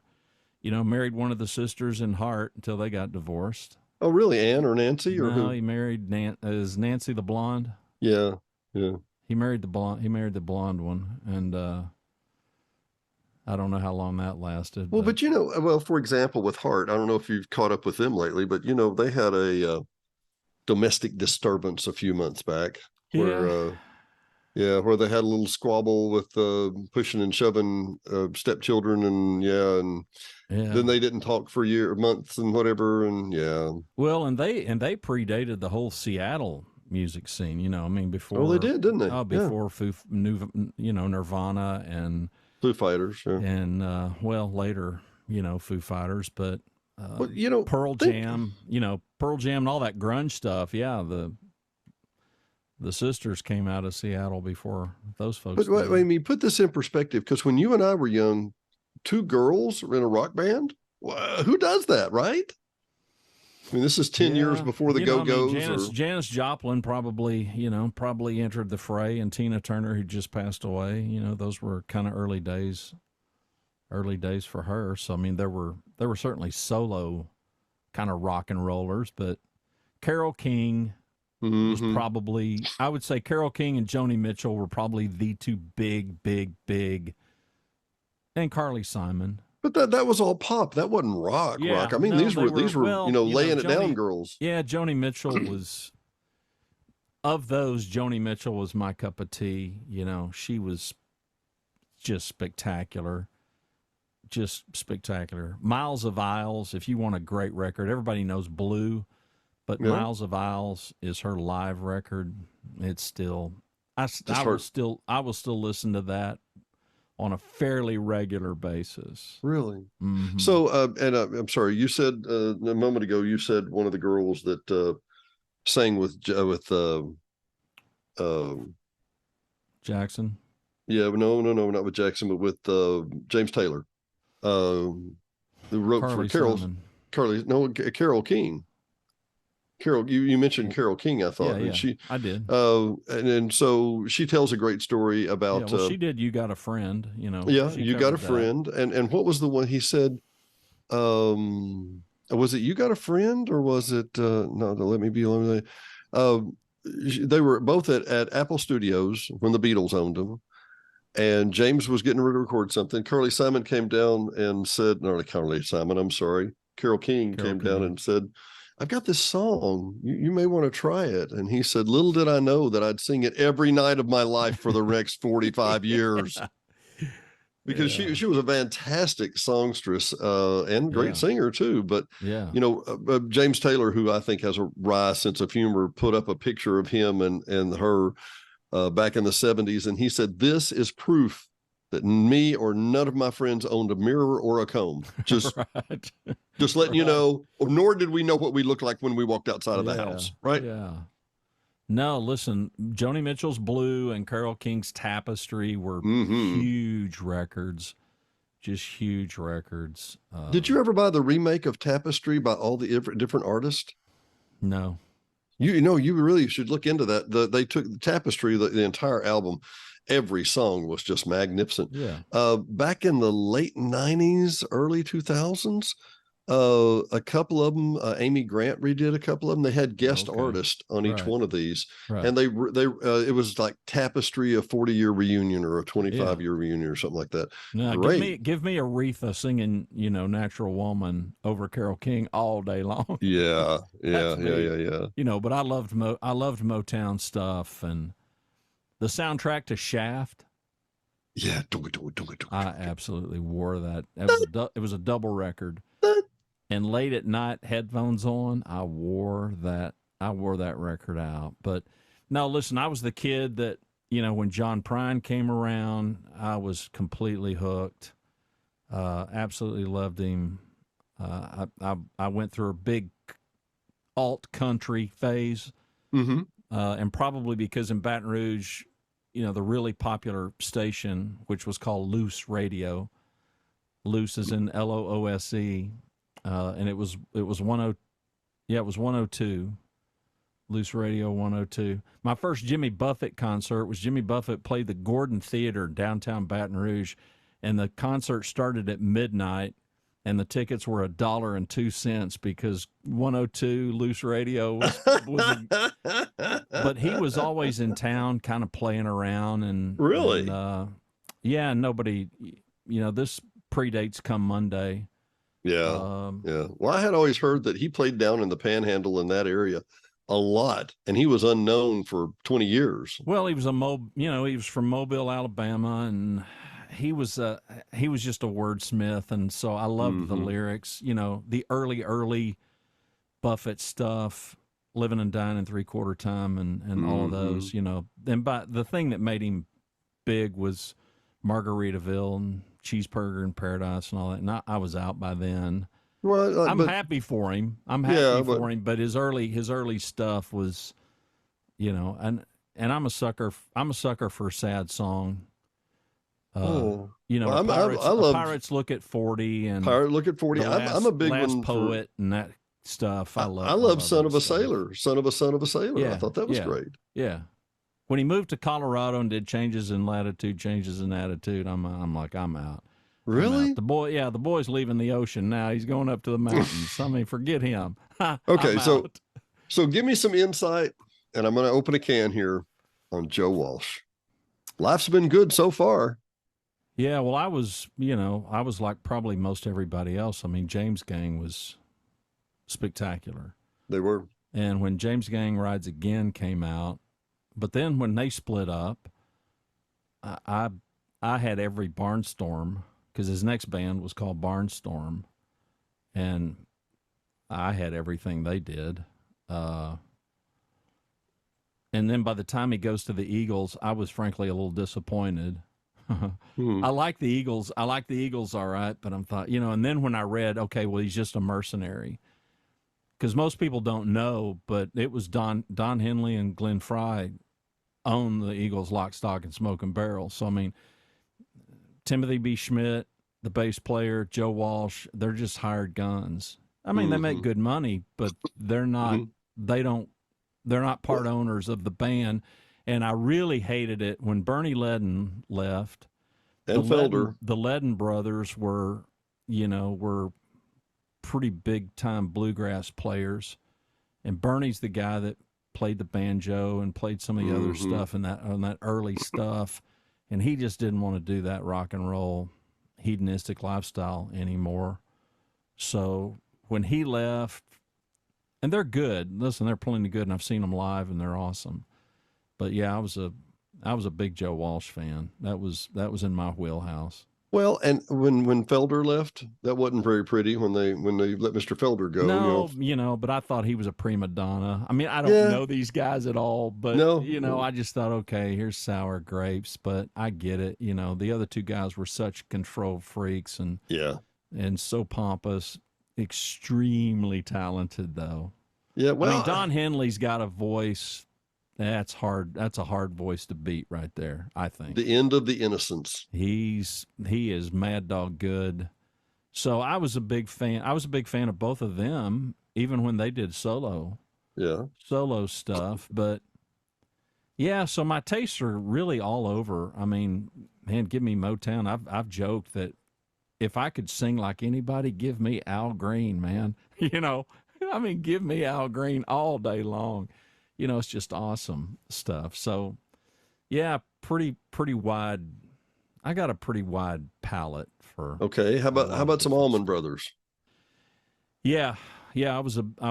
married one of the sisters in Heart until they got divorced. Oh, really, Ann or Nancy or who? He married is Nancy the blonde. Yeah. He married the blonde. He married the blonde one, and I don't know how long that lasted. Well, but for example, with Heart, I don't know if you've caught up with them lately, but they had a domestic disturbance a few months back where where they had a little squabble with pushing and shoving stepchildren, and then they didn't talk for months and whatever, and well, and they predated the whole Seattle music scene, I mean, before. Oh, they did, didn't they? Before Nirvana and Foo Fighters, and later, Foo Fighters, but Pearl Jam, Pearl Jam and all that grunge stuff. Yeah, the sisters came out of Seattle before those folks. But I mean, put this in perspective, because when you and I were young, two girls were in a rock band. Who does that, right? I mean, this is 10 years before the Go-Go's. Janis Joplin probably entered the fray, and Tina Turner, who just passed away. Those were kind of early days for her. So I mean, there were certainly solo kind of rock and rollers, but Carole King was probably, I would say Carole King and Joni Mitchell were probably the two big, and Carly Simon. But that was all pop. That wasn't rock. I mean, these were laying it down girls. Yeah, Joni Mitchell was, of those, Joni Mitchell was my cup of tea. She was just spectacular. Just spectacular. Miles of Isles, if you want a great record, everybody knows Blue, but Miles of Isles is her live record. It's still, I will still listen to that on a fairly regular basis. Really? Mm-hmm. So, I'm sorry, you said a moment ago, you said one of the girls that sang with Jackson. Yeah, no, not with Jackson, but with James Taylor. Who wrote Carly for Simon. Carole King. Carol, you mentioned Carole King, I thought. Yeah, I did. And so she tells a great story about. She did. You Got a Friend. You Got a Friend, and what was the one he said? Was it You Got a Friend, or was it no? Let me be alone. They were both at Apple Studios when the Beatles owned them. And James was getting ready to record something. Carly Simon came down and said, no, Carly Simon, I'm sorry. Carole King came down and said, I've got this song. You may want to try it. And he said, little did I know that I'd sing it every night of my life for the next 45 years. Because she was a fantastic songstress and great singer too. But, James Taylor, who I think has a wry sense of humor, put up a picture of him and her back in the 70s. And he said, this is proof that me or none of my friends owned a mirror or a comb. Just letting you know, nor did we know what we looked like when we walked outside of the house. Right. Yeah. No, listen, Joni Mitchell's Blue and Carole King's Tapestry were huge records. Just huge records. Did you ever buy the remake of Tapestry by all the different artists? No. You really should look into that. They took the Tapestry, the entire album. Every song was just magnificent. Yeah. Back in the late 90s, early 2000s, A couple of them, Amy Grant redid a couple of them. They had guest Okay. artists on each Right. one of these, Right. and they it was like tapestry, a 40-year reunion or a Yeah. 25-year reunion or something like that. Now Great. give me Aretha singing, Natural Woman over Carole King all day long. Yeah, That's yeah, yeah, me. yeah, yeah. But I loved Motown stuff and the soundtrack to Shaft. Yeah, do it, do it, do it, do it, I do it. absolutely wore that. It was a double record. And late at night, headphones on, I wore that. I wore that record out. But no, listen, I was the kid that when John Prine came around, I was completely hooked. Absolutely loved him. I went through a big alt country phase, Mm-hmm. and probably because in Baton Rouge, the really popular station, which was called Loose Radio. Loose is in Loose, and it was 10. Yeah, it was 102. Loose Radio 102. My first Jimmy Buffett concert was Jimmy Buffett played the Gordon Theater downtown Baton Rouge, and the concert started at midnight, and the tickets were $1.02 because 102 Loose Radio but he was always in town, kind of playing around, Really? yeah, nobody, this predates Come Monday. Yeah, yeah. Well, I had always heard that he played down in the Panhandle in that area a lot, and he was unknown for 20 years. Well, he was he was from Mobile, Alabama, and he was just a wordsmith, and so I loved the Mm-hmm. lyrics. The early Buffett stuff, Living and Dying in Three-Quarter Time, and all of Mm-hmm. those. And the thing that made him big was Margaritaville and Cheeseburger in Paradise and all that. And I was out by then. Well, I'm but happy for him. I'm yeah, happy but for him. But his early stuff was, and I'm a sucker. I'm a sucker for a sad song. oh, well, I A love Pirates Look at 40 and Pirate Look at 40. the I'm last a big last one for. poet and that stuff. I I love love Son that of a stuff. Sailor, Son of a Son of a Sailor. I Yeah, thought that was yeah, great. yeah. When he moved to Colorado and did changes in latitude, changes in attitude, I'm like, I'm out. I'm out. Really? The boy's leaving the ocean now. He's going up to the mountains. I mean, forget him. Okay, I'm out. so give me some insight, and I'm going to open a can here on Joe Walsh. Life's been good so far. Yeah, well, I was like probably most everybody else. I mean, James Gang was spectacular. They were. And when James Gang Rides Again came out, but then when they split up, I I, I had every Barnstorm because his next band was called Barnstorm, and I had everything they did. Uh, and then by the time he goes to the Eagles, I was frankly a little disappointed. Hmm. I like the Eagles. I like the Eagles, all right, but I'm thought, and then when I read, okay, well, he's just a mercenary, because most people don't know, but it was Don Henley and Glenn Fry own the Eagles lock, stock, and smoke and barrel. So I mean, Timothy B. Schmidt, the bass player, Joe Walsh, they're just hired guns. I mean, they make good money, but they're not. They don't. They're not part owners of the band. And I really hated it when Bernie Ledden left. And Felder. The Ledden brothers were pretty big time bluegrass players, and Bernie's the guy that played the banjo and played some of the other stuff in on that early stuff, and he just didn't want to do that rock and roll hedonistic lifestyle anymore. So when he left, and they're good. Listen, they're plenty good, and I've seen them live, and they're awesome. But yeah, I was a big Joe Walsh fan. That was in my wheelhouse. Well, and when Felder left, that wasn't very pretty when they let Mr. Felder go. No, but I thought he was a prima donna. I mean, I don't know these guys at all, but no. I just thought, okay, here's sour grapes, but I get it. The other two guys were such control freaks and so pompous, extremely talented though. Yeah, well, I mean, Don Henley's got a voice. That's hard. That's a hard voice to beat right there, I think. The end of the innocence. He is mad dog good. So I was a big fan. I was a big fan of both of them, even when they did solo stuff. But yeah, so my tastes are really all over. I mean, man, give me Motown. I've joked that if I could sing like anybody, give me Al Green, man. I mean, give me Al Green all day long. It's just awesome stuff. So, yeah, pretty wide. I got a pretty wide palette for Okay. How a lot of about some different Allman stuff. Brothers? Yeah, yeah, I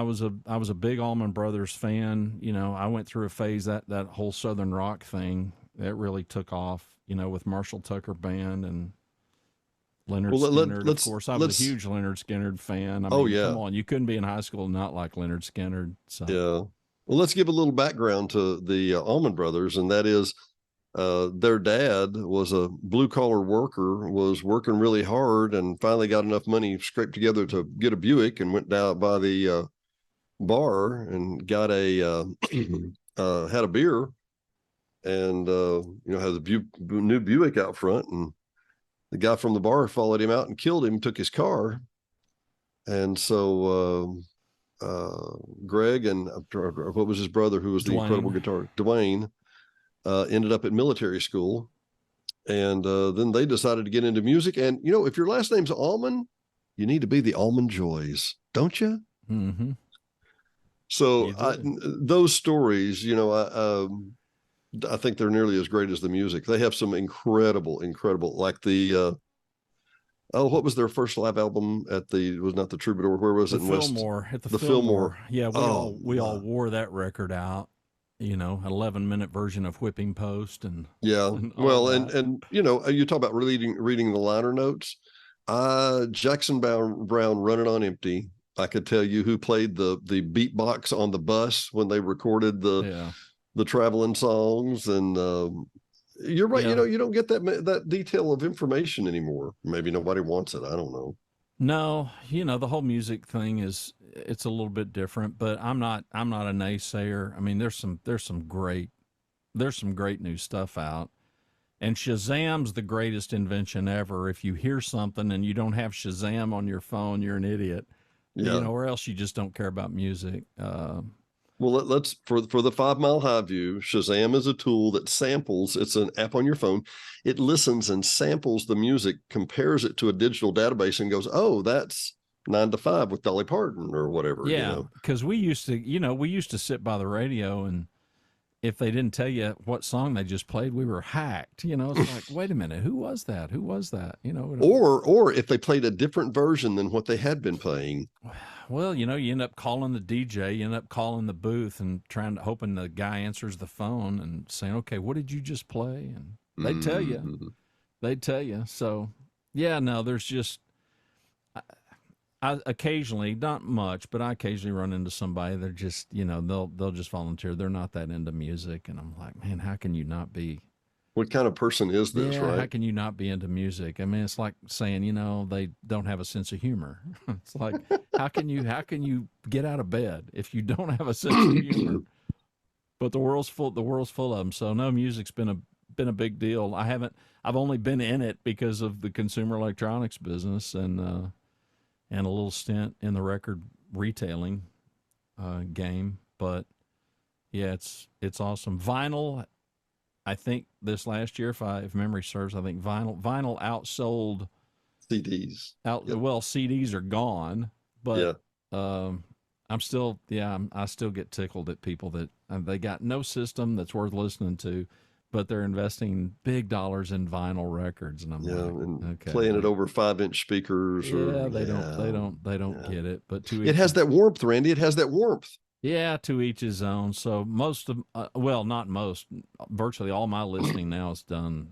was a big Allman Brothers fan. I went through a phase that whole Southern rock thing that really took off. With Marshall Tucker Band and Leonard Well, Skinner. Of let's course, I was a let's. huge Leonard Skinner fan. I Oh mean, come yeah, on, you couldn't be in high school and not like Leonard Skinner. So yeah. Well, let's give a little background to the Allman Brothers, and that is, their dad was a blue collar worker, was working really hard, and finally got enough money scraped together to get a Buick, and went down by the bar and got a had a beer, and had a new Buick out front, and the guy from the bar followed him out and killed him, took his car, and so Greg and what was his brother, who was the incredible Dwayne. guitarist, Dwayne, ended up at military school, and then they decided to get into music. And if your last name's Allman, you need to be the Allman Joys, don't you? Mm-hmm. So You do. those stories, I think they're nearly as great as the music. They have some incredible, like the what was their first live album at the, it was not the Troubadour, where was The it in West? Fillmore at the The Fillmore. Fillmore. Yeah, we Oh all we all my. wore that record out. 11-minute version of Whipping Post and Yeah. and all Well, and that. you talk about reading the liner notes. Jackson Brown, Running on Empty. I could tell you who played the beatbox on the bus when they recorded Yeah. the traveling songs. And you're right. Yeah. You don't get that detail of information anymore. Maybe nobody wants it. I don't know. No, the whole music thing it's a little bit different, but I'm not a naysayer. I mean, there's some great new stuff out. And Shazam's the greatest invention ever. If you hear something and you don't have Shazam on your phone, you're an idiot. Yeah. Or else you just don't care about music. Well, let's for the 5 Mile High View. Shazam is a tool that samples. It's an app on your phone. It listens and samples the music, compares it to a digital database, and goes, "Oh, that's 9 to 5 with Dolly Parton or whatever." Yeah, because we used to sit by the radio, and if they didn't tell you what song they just played, we were hacked. It's like, wait a minute, who was that? Who was that? Or if they played a different version than what they had been playing. Well, you end up calling the DJ, you end up calling the booth and hoping the guy answers the phone and saying, okay, what did you just play? And they tell you. So, yeah, no, there's just, I occasionally, not much, but I occasionally run into somebody. They're just, they'll just volunteer. They're not that into music. And I'm like, man, how can you not be? What kind of person is this, Yeah, how right? can you not be into music? I mean, it's like saying, they don't have a sense of humor. It's like, how can you get out of bed if you don't have a sense of humor? But the world's full of them. So no, music's been a big deal. I've only been in it because of the consumer electronics business and a little stint in the record retailing game. But yeah, it's awesome. Vinyl, I think this last year, if memory serves, I think vinyl outsold CDs. Yep. well, CDs are gone, but Yeah. I still get tickled at people that they got no system that's worth listening to, but they're investing big dollars in vinyl records, and I'm Yeah, like, and okay, playing it over 5-inch speakers. yeah, Or they don't yeah. get it, but to It each has that warmth, Randy. It has that warmth. yeah, to each his own. So most of well, not most, virtually all my listening now is done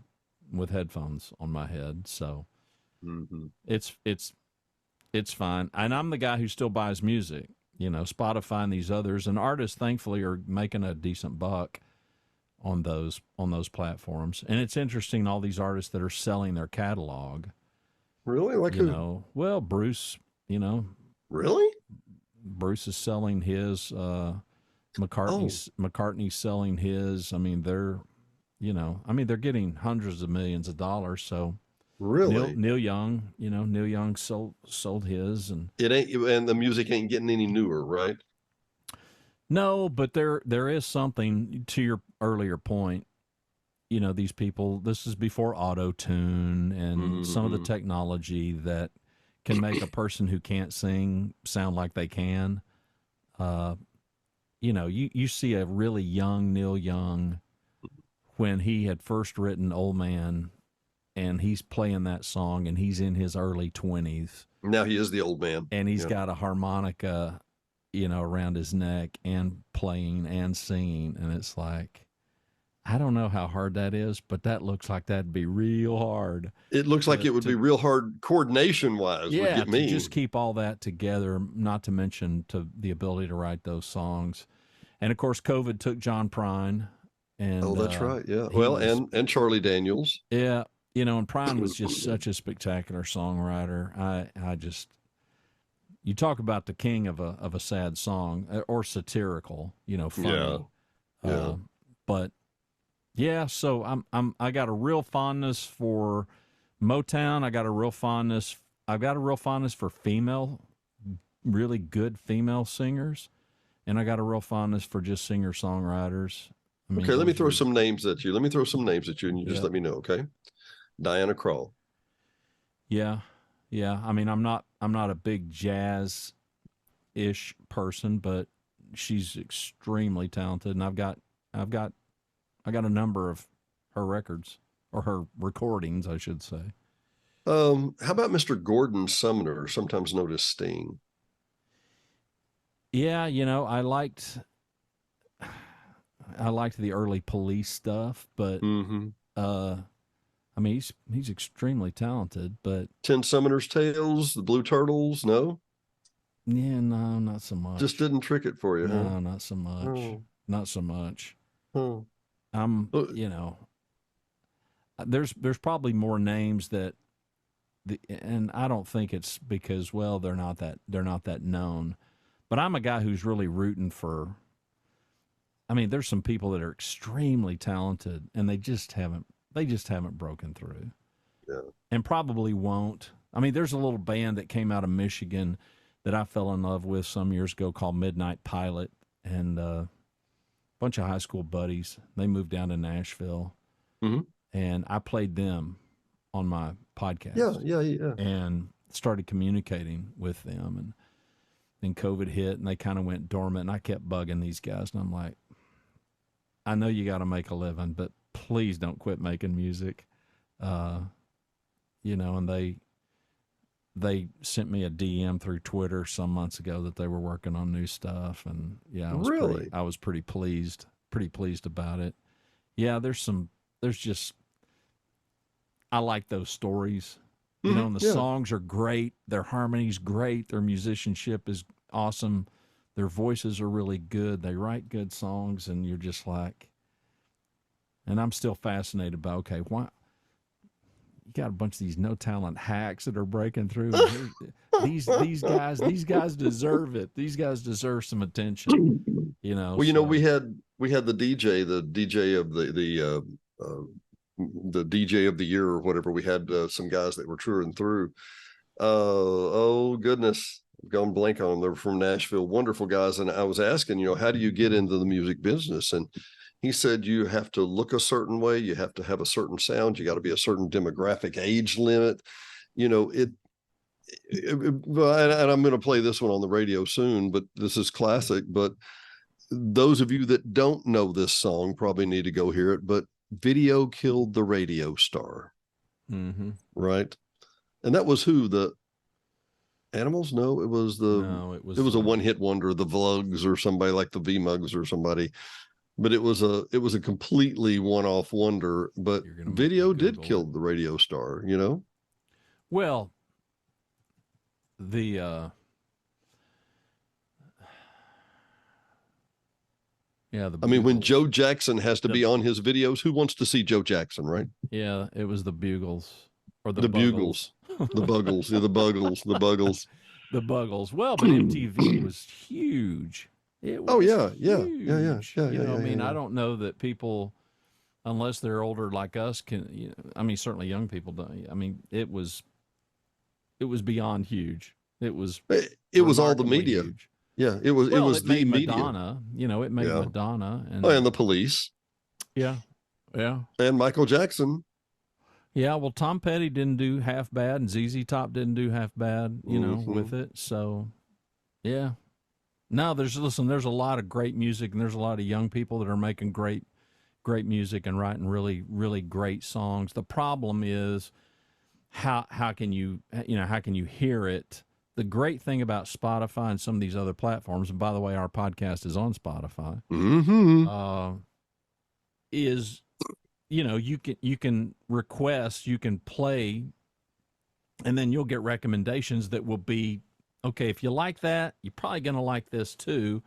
with headphones on my head, so Mm-hmm. it's fine. And I'm the guy who still buys music. Spotify and these others, and artists thankfully are making a decent buck on those platforms. And it's interesting, all these artists that are selling their catalog. Really? Like who? Well, Bruce. Really? Bruce is selling his. McCartney's selling his. I mean, they're getting hundreds of millions of dollars. So Really? Neil Young, Neil Young sold his, and It ain't, and the music ain't getting any newer, right? no, but there is something to your earlier point. you know, these people, this is before auto tune and some of the Mm-hmm. technology that can make a person who can't sing sound like they can. Uh, you know, you see a really young Neil Young when he had first written Old Man, and he's playing that song and he's in his early 20s. Now he is the old man. And he's Yeah. got a harmonica, you know, around his neck and playing and singing. And it's like, I don't know how hard that is, but that looks like that'd be real hard. It looks like it would be real hard coordination wise, would Yeah, get to me. just keep all that together, not to mention to the ability to write those songs. And of course, COVID took John Prine. And Oh, that's right. Yeah. Well, was, and Charlie Daniels. yeah, you know, and Prine was just such a spectacular songwriter. I just, you talk about the king of a sad song or satirical, you know, funny. Yeah. Yeah. But yeah, so I got a real fondness for Motown. I've got a real fondness for female, really good female singers, and I got a real fondness for just singer songwriters. I mean, okay, let me throw some names at you. And you just Yeah. let me know, okay? Diana Krall. Yeah, yeah. I mean, I'm not a big jazz ish person, but she's extremely talented, and I've got a number of her records or her recordings, I should say. How about Mr. Gordon Sumner, sometimes known as Sting? Yeah, you know, I liked the early Police stuff, but Mm-hmm. I mean, he's extremely talented, but Ten Summoner's Tales, the Blue Turtles, no? yeah, no, not so much. Just didn't trick it for you, no, huh? not so much. Oh. Not so much. Oh. You know, there's probably more names that and I don't think it's because, well, they're not that known, but I'm a guy who's really rooting for. I mean, there's some people that are extremely talented and they just haven't broken through. Yeah. And probably won't. I mean, there's a little band that came out of Michigan that I fell in love with some years ago called Midnight Pilot, and a bunch of high school buddies. They moved down to Nashville, Mm-hmm. and I played them on my podcast. Yeah. And started communicating with them, and then COVID hit, and they kind of went dormant. And I kept bugging these guys, and I'm like, I know you got to make a living, but please don't quit making music. You know, and they sent me a DM through Twitter some months ago that they were working on new stuff, and yeah, I was pretty pleased about it. Yeah, there's just, I like those stories, you know, and the songs are great, their harmony's great, their musicianship is awesome, their voices are really good, they write good songs, and you're just like, and I'm still fascinated by, okay, why you got a bunch of these no talent hacks that are breaking through. These guys deserve it. These guys deserve some attention. You know. Well, you know, we had the DJ of the DJ of the year or whatever. We had some guys that were true and through. Oh goodness, I've gone blank on them. They were from Nashville, wonderful guys. And I was asking, you know, how do you get into the music business? And he said, you have to look a certain way. You have to have a certain sound. You got to be a certain demographic age limit. You know, and I'm going to play this one on the radio soon, but this is classic. But those of you that don't know this song probably need to go hear it. But Video Killed the Radio Star. Mm-hmm. Right. And that was who? The Animals? No, it was a one-hit wonder, the Vlugs or somebody like the V-Mugs or somebody. But it was a completely one-off wonder. But Video did kill the radio star, you know? Well, the I mean, when Joe Jackson has to be on his videos, who wants to see Joe Jackson, right? Yeah, it was the Bugles or the Bugles. The Buggles. Yeah, the Buggles. The Buggles. The Buggles. Well, but MTV was huge. It was yeah. You know, I mean, I don't know that people, unless they're older like us, can. You know, I mean, certainly young people don't. I mean, it was beyond huge. It was all the media. Huge. Yeah, it was the media. Madonna. You know, it made Madonna and the Police. Yeah, Yeah. And Michael Jackson. Yeah, well, Tom Petty didn't do half bad, and ZZ Top didn't do half bad, with it. So, yeah. No, there's a lot of great music, and there's a lot of young people that are making great music and writing really, really great songs. The problem is how can you hear it? The great thing about Spotify and some of these other platforms, and by the way, our podcast is on Spotify, is you can request, you can play, and then you'll get recommendations that will be okay. If you like that, you're probably going to like this too.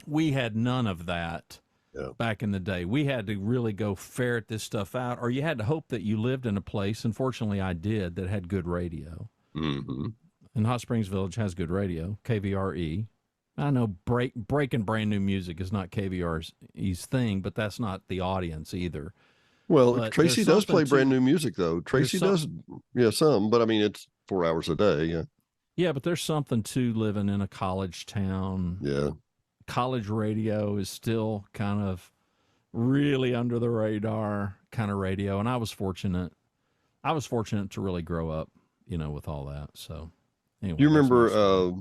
We had none of that. Yeah. Back in the day, we had to really go ferret this stuff out, or you had to hope that you lived in a place. Unfortunately, I did, that had good radio. And Hot Springs Village has good radio, KVRE. I know breaking brand new music is not KVRE's thing, but that's not the audience either. Well, but Tracy does play brand new music, though. Tracy does, some, but I mean, it's 4 hours a day. Yeah. Yeah, but there's something to living in a college town. Yeah. College radio is still kind of really under the radar kind of radio, and I was fortunate to really grow up, with all that. So anyway, you remember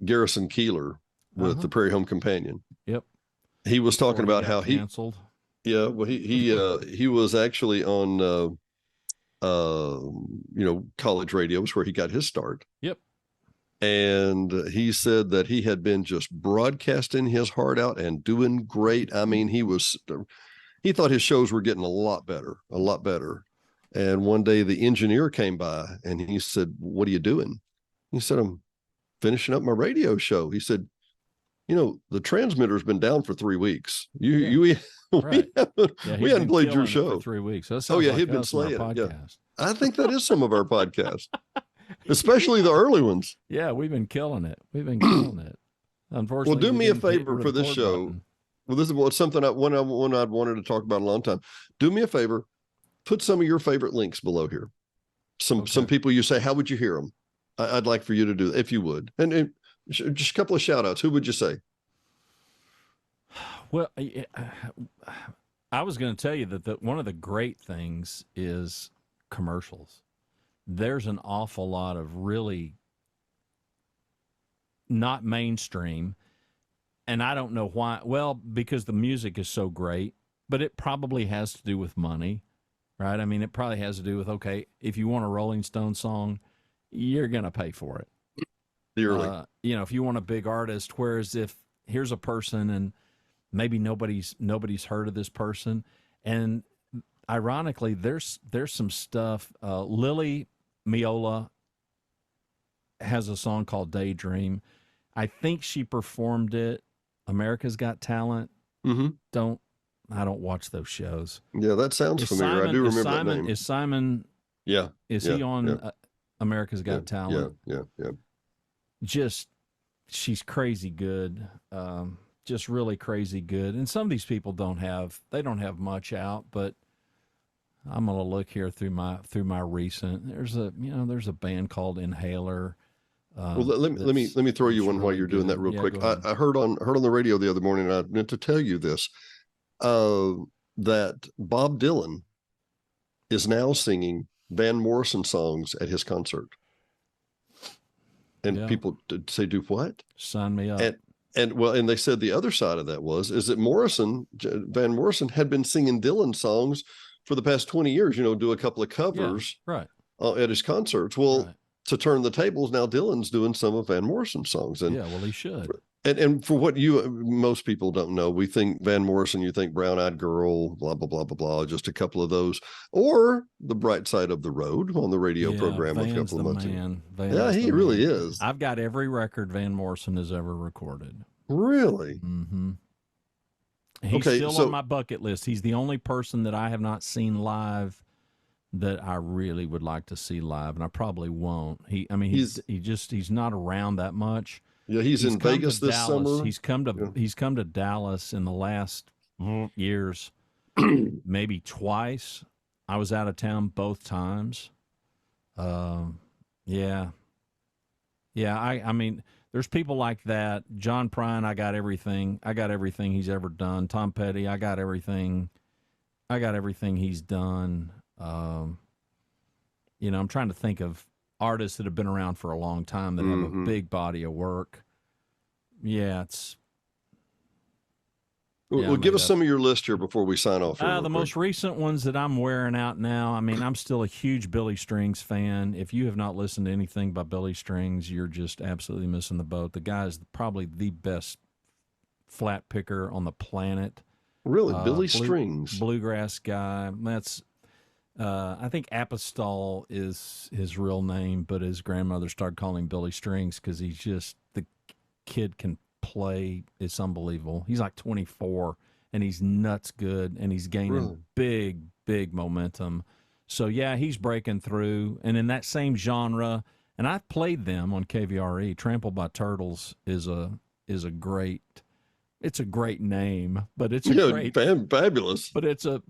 Garrison Keillor with the Prairie Home Companion? Yep. He was talking about how canceled. Yeah, well, he was actually on college radio was where he got his start. Yep. And he said that he had been just broadcasting his heart out and doing great. I mean, he thought his shows were getting a lot better. And one day the engineer came by and he said, "What are you doing?" He said, "I'm finishing up my radio show." He said, "The transmitter's been down for 3 weeks. We hadn't played your show for 3 weeks. he'd been slaying it. Yeah. I think that is some of our podcasts, especially the early ones. Yeah, we've been killing it. Unfortunately, well, do me a favor for this show. Button. Well, this is something I'd wanted to talk about a long time. Do me a favor, put some of your favorite links below here. Some people you say, how would you hear them? I'd like for you to do that if you would, and just a couple of shout outs. Who would you say? Well, I was going to tell you that one of the great things is commercials. There's an awful lot of really not mainstream, and I don't know why. Well, because the music is so great, but it probably has to do with money, right? I mean, it probably has to do with, okay, if you want a Rolling Stone song, you're going to pay for it. Dearly. If you want a big artist, whereas if here's a person and maybe nobody's heard of this person, and ironically, there's some stuff. Lily Miola has a song called Daydream. I think she performed it. America's Got Talent. Mm-hmm. I don't watch those shows. Yeah, that sounds familiar. I do remember that name. Is Simon? Yeah. Is he on America's Got Talent? Yeah. Just, she's crazy good. Just really crazy good. And some of these people don't have much out, but I'm gonna look here through my recent. There's a band called Inhaler. Well, let me throw you one while you're doing that real quick. I heard on the radio the other morning, and I meant to tell you this, that Bob Dylan is now singing Van Morrison songs at his concert. And people say, "Do what? Sign me up." And they said the other side of that is that Van Morrison had been singing Dylan songs for the past 20 years, do a couple of covers at his concerts. Well, to turn the tables, now Dylan's doing some of Van Morrison's songs. And he should. And for what most people don't know, we think Van Morrison, you think Brown Eyed Girl, blah, blah, blah, blah, blah, just a couple of those, or The Bright Side of the Road on the radio program a couple of months ago. He really is. I've got every record Van Morrison has ever recorded. Really? Mm-hmm. He's still on my bucket list. He's the only person that I have not seen live that I really would like to see live, and I probably won't. He's not around that much. Yeah, he's in Vegas this summer. He's come to Dallas in the last years, maybe twice. I was out of town both times. I mean, There's people like that. John Prine, I got everything. I got everything he's ever done. Tom Petty, I got everything. I got everything he's done. You know, I'm trying to think of artists that have been around for a long time that have a big body of work. Yeah, it's. Well, give us some of your list here before we sign off. The most recent ones that I'm wearing out now, I mean, I'm still a huge Billy Strings fan. If you have not listened to anything by Billy Strings, you're just absolutely missing the boat. The guy is probably the best flat picker on the planet. Really? Billy Strings? Bluegrass guy. That's, I think Apostol is his real name, but his grandmother started calling him Billy Strings because he's just, the kid can play. It's unbelievable. He's like 24 and he's nuts good and he's gaining big momentum. So yeah, he's breaking through. And in that same genre, and I've played them on KVRE. Trampled by Turtles is a great. It's a great name, but it's a great fabulous. But it's a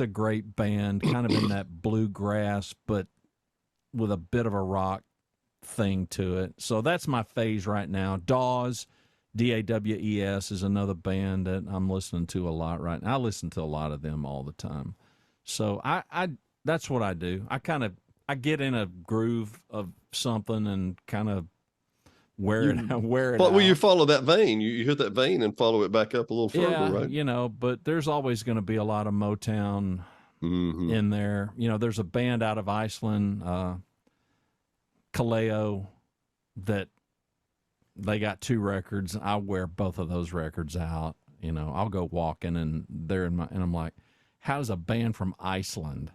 great band, kind of in that bluegrass, but with a bit of a rock thing to it. So that's my phase right now. Dawes, DAWES is another band that I'm listening to a lot right now. I listen to a lot of them all the time. So I that's what I do. I get in a groove of something and kind of wear it out. Well, you follow that vein. You hit that vein and follow it back up a little further, right? You know, but there's always going to be a lot of Motown in there. You know, there's a band out of Iceland, Kaleo, that they got 2 records. I wear both of those records out. You know, I'll go walking and and I'm like, how's a band from Iceland?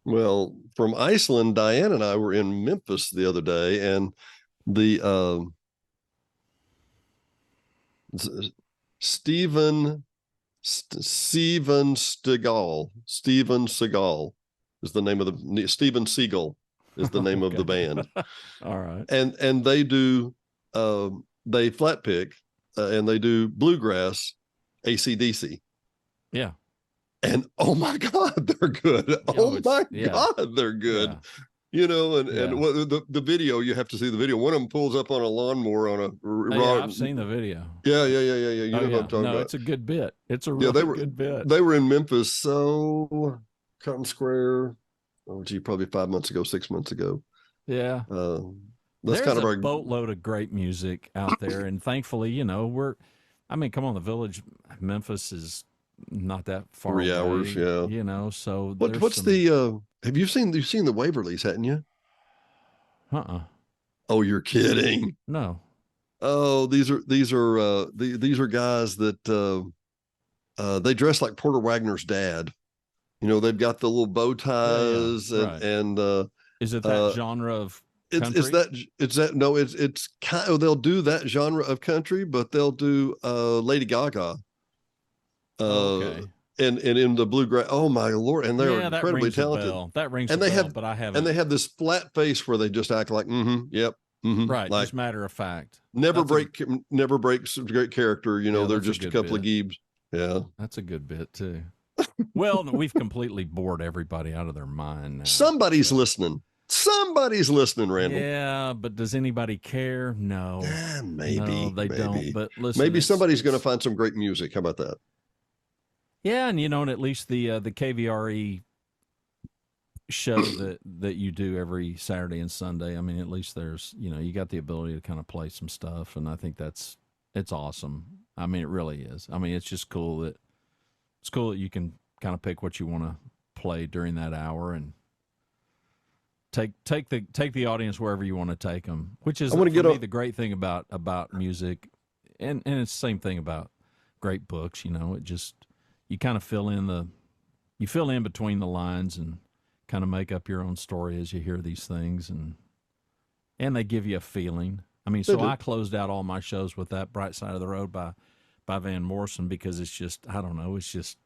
Well, from Iceland, Diane and I were in Memphis the other day, and the Steven Seagal is the name of the Steven Seagal is the name of the band. All right. And they do they flat pick and they do bluegrass AC/DC. Yeah. And oh my God, they're good. God, they're good. Yeah. You know, and the video, you have to see the video. One of them pulls up on a lawnmower on a I've seen the video. Yeah. You know what I'm talking about. It's a good bit. It's a really good bit. They were in Memphis, so Cotton Square, probably 5 months ago, 6 months ago. Yeah. That's kind of our boatload of great music out there. And thankfully, you know, come on, the Village, Memphis is not that far 3 away, hours, yeah. You know, so what's have you seen the Waverleys, hadn't you? Oh, you're kidding. No. Oh, these are guys that they dress like Porter Wagner's dad. You know, they've got the little bow ties and is it that genre of country? It's kind of, they'll do that genre of country, but they'll do Lady Gaga. Okay. And in the bluegrass, oh my Lord, and they're incredibly talented. That rings a bell, but I haven't. And they have this flat face where they just act like, right, like, just matter of fact. Never break some great character. You know, they're just a couple of geebs. Yeah, that's a good bit too. Well, we've completely bored everybody out of their mind now. Somebody's listening. Somebody's listening, Randall. Yeah, but does anybody care? No. Maybe. No, they don't. But listen, maybe somebody's going to find some great music. How about that? Yeah, and you know, and at least the KVRE show that you do every Saturday and Sunday. I mean, at least there's, you know, you got the ability to kind of play some stuff, and I think it's awesome. I mean, it really is. I mean, it's just cool that you can kind of pick what you want to play during that hour and take the audience wherever you want to take them. Which is the great thing about music, and it's the same thing about great books. You know, it just. You kind of fill in between the lines and kind of make up your own story as you hear these things, and they give you a feeling. I mean, so I closed out all my shows with that Bright Side of the Road by Van Morrison because it's just, I don't know, it's just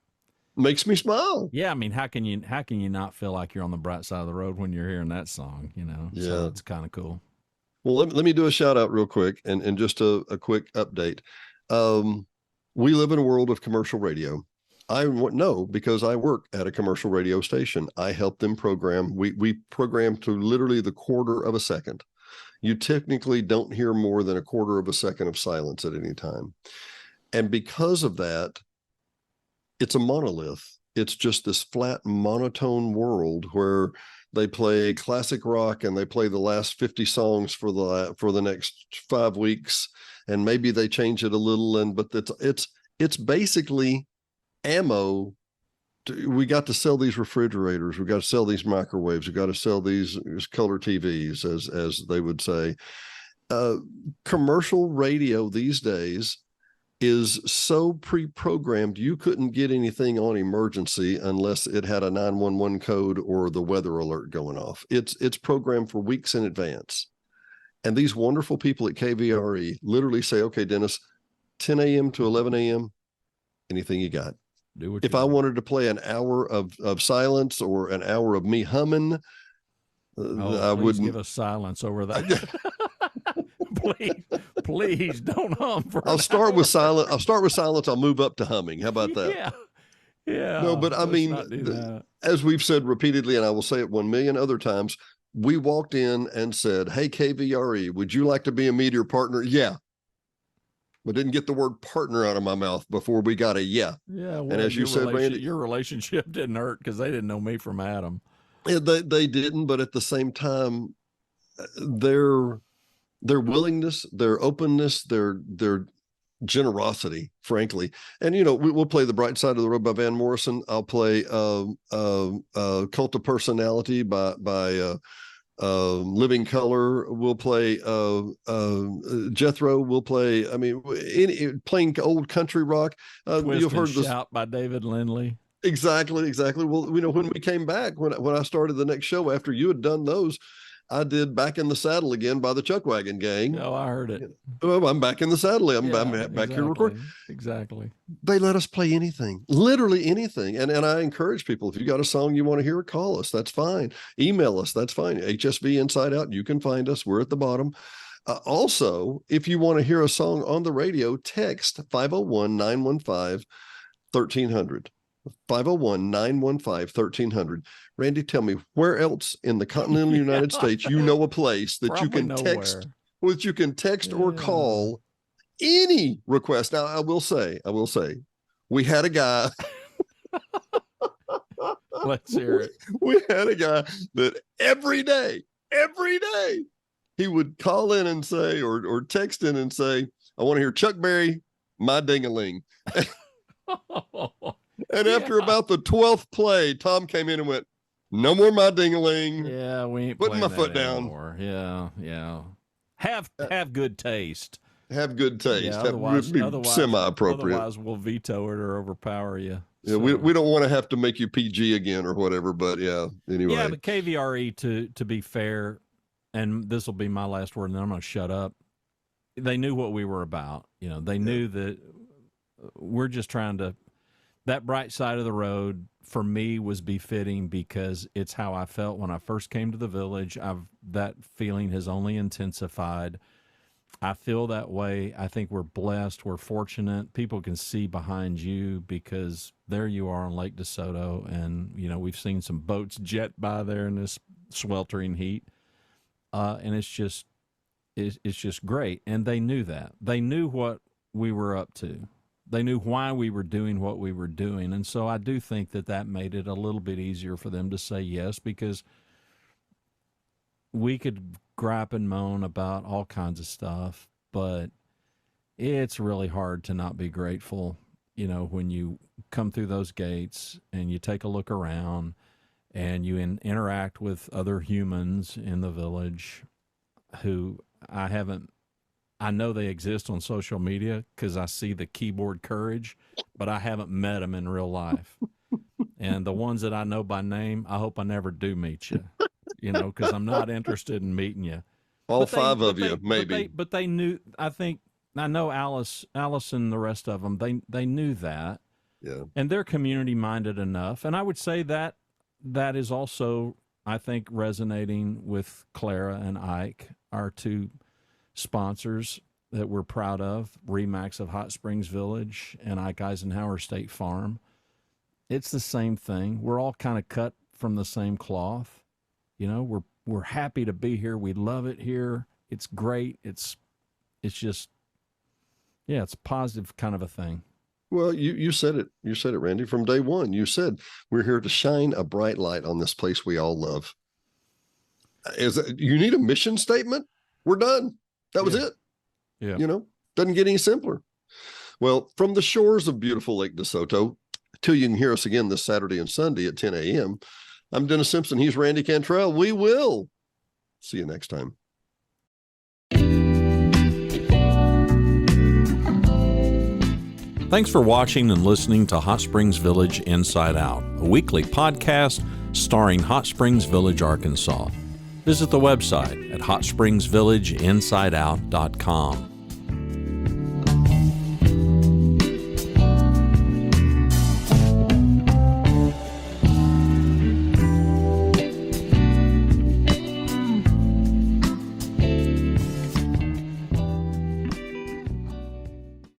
makes me smile. Yeah, I mean, how can you not feel like you're on the bright side of the road when you're hearing that song? You know, yeah, so it's kind of cool. Well, let me do a shout out real quick and just a quick update. We live in a world of commercial radio. I know because I work at a commercial radio station. I help them program. We program to literally the quarter of a second. you technically don't hear more than a quarter of a second of silence at any time. And because of that, it's a monolith. It's just this flat, monotone world where they play classic rock and they play the last 50 songs for the next 5 weeks, and maybe they change it a little. But it's basically ammo. We got to sell these refrigerators. We got to sell these microwaves. We got to sell these color TVs, as they would say. Commercial radio these days is so pre-programmed, you couldn't get anything on emergency unless it had a 911 code or the weather alert going off. It's programmed for weeks in advance. And these wonderful people at KVRE literally say, okay, Dennis, 10 a.m. to 11 a.m., anything you got. Do what if you I want. wanted to play an hour of silence or an hour of me humming, I wouldn't give us silence over that. please don't hum for I'll start with silence. I'll move up to humming. How about that? Yeah. No, but I mean, as we've said repeatedly, and I will say it 1 million other times, we walked in and said, hey, KVRE, would you like to be a meteor partner? Yeah. But didn't get the word partner out of my mouth before we got a yeah. Yeah. Well, and as you said, Randy, your relationship didn't hurt because they didn't know me from Adam. They didn't, but at the same time, their willingness, their openness, their generosity, frankly. And, we'll play The Bright Side of the Road by Van Morrison. I'll play Cult of Personality by Living Color. We'll play Jethro. We'll play, playing old country rock. You've heard this Shout by David Lindley. Exactly. Well, when we came back, when I started the next show after you had done those, I did Back in the Saddle Again by the Chuckwagon Gang. Oh, I heard it. I'm back in the saddle. I'm back here recording. Exactly. They let us play anything, literally anything. And I encourage people, if you got a song you want to hear, call us. That's fine. Email us. That's fine. HSV Inside Out. You can find us. We're at the bottom. Also, if you want to hear a song on the radio, text 501-915-1300. 501-915-1300. Randy, tell me, where else in the continental United States you know a place that you can text or call any request? Now, I will say, we had a guy. Let's hear it. We had a guy that every day, he would call in and say, or text in and say, I want to hear Chuck Berry, My Ding-a-Ling. And after about the 12th play, Tom came in and went, no more My Ding-a-Ling. Yeah, we ain't putting my foot anymore. Down. Yeah. Have good taste. Have good taste. Yeah, otherwise, semi-appropriate. Otherwise, we'll veto it or overpower you. Yeah, so. we don't want to have to make you PG again or whatever, but yeah, anyway. Yeah, but KVRE, to be fair, and this will be my last word, and then I'm going to shut up. They knew what we were about. They knew that we're just trying to. That Bright Side of the Road for me was befitting because it's how I felt when I first came to the village. That feeling has only intensified. I feel that way. I think we're blessed. We're fortunate. People can see behind you because there you are on Lake DeSoto, and we've seen some boats jet by there in this sweltering heat, and it's just great. And they knew that. They knew what we were up to. They knew why we were doing what we were doing. And so I do think that made it a little bit easier for them to say yes, because we could gripe and moan about all kinds of stuff, but it's really hard to not be grateful, when you come through those gates and you take a look around and you interact with other humans in the village who I know they exist on social media because I see the keyboard courage, but I haven't met them in real life. And the ones that I know by name, I hope I never do meet you, because I'm not interested in meeting you. All five of you, maybe. But they knew, I know Alice and the rest of them, they knew that. Yeah. And they're community minded enough. And I would say that is also, I think, resonating with Clara and Ike, our two sponsors that we're proud of, Remax of Hot Springs Village and Ike Eisenhower State Farm. It's the same thing. We're all kind of cut from the same cloth. We're happy to be here. We love it here. It's great. It's just, yeah, it's a positive kind of a thing. Well, you said it. You said it, Randy, from day one. You said we're here to shine a bright light on this place we all love. You need a mission statement? We're done. That was it. Yeah. Doesn't get any simpler. Well, from the shores of beautiful Lake DeSoto till you can hear us again this Saturday and Sunday at 10 a.m., I'm Dennis Simpson. He's Randy Cantrell. We will see you next time. Thanks for watching and listening to Hot Springs Village Inside Out, a weekly podcast starring Hot Springs Village, Arkansas. Visit the website at hotspringsvillageinsideout.com.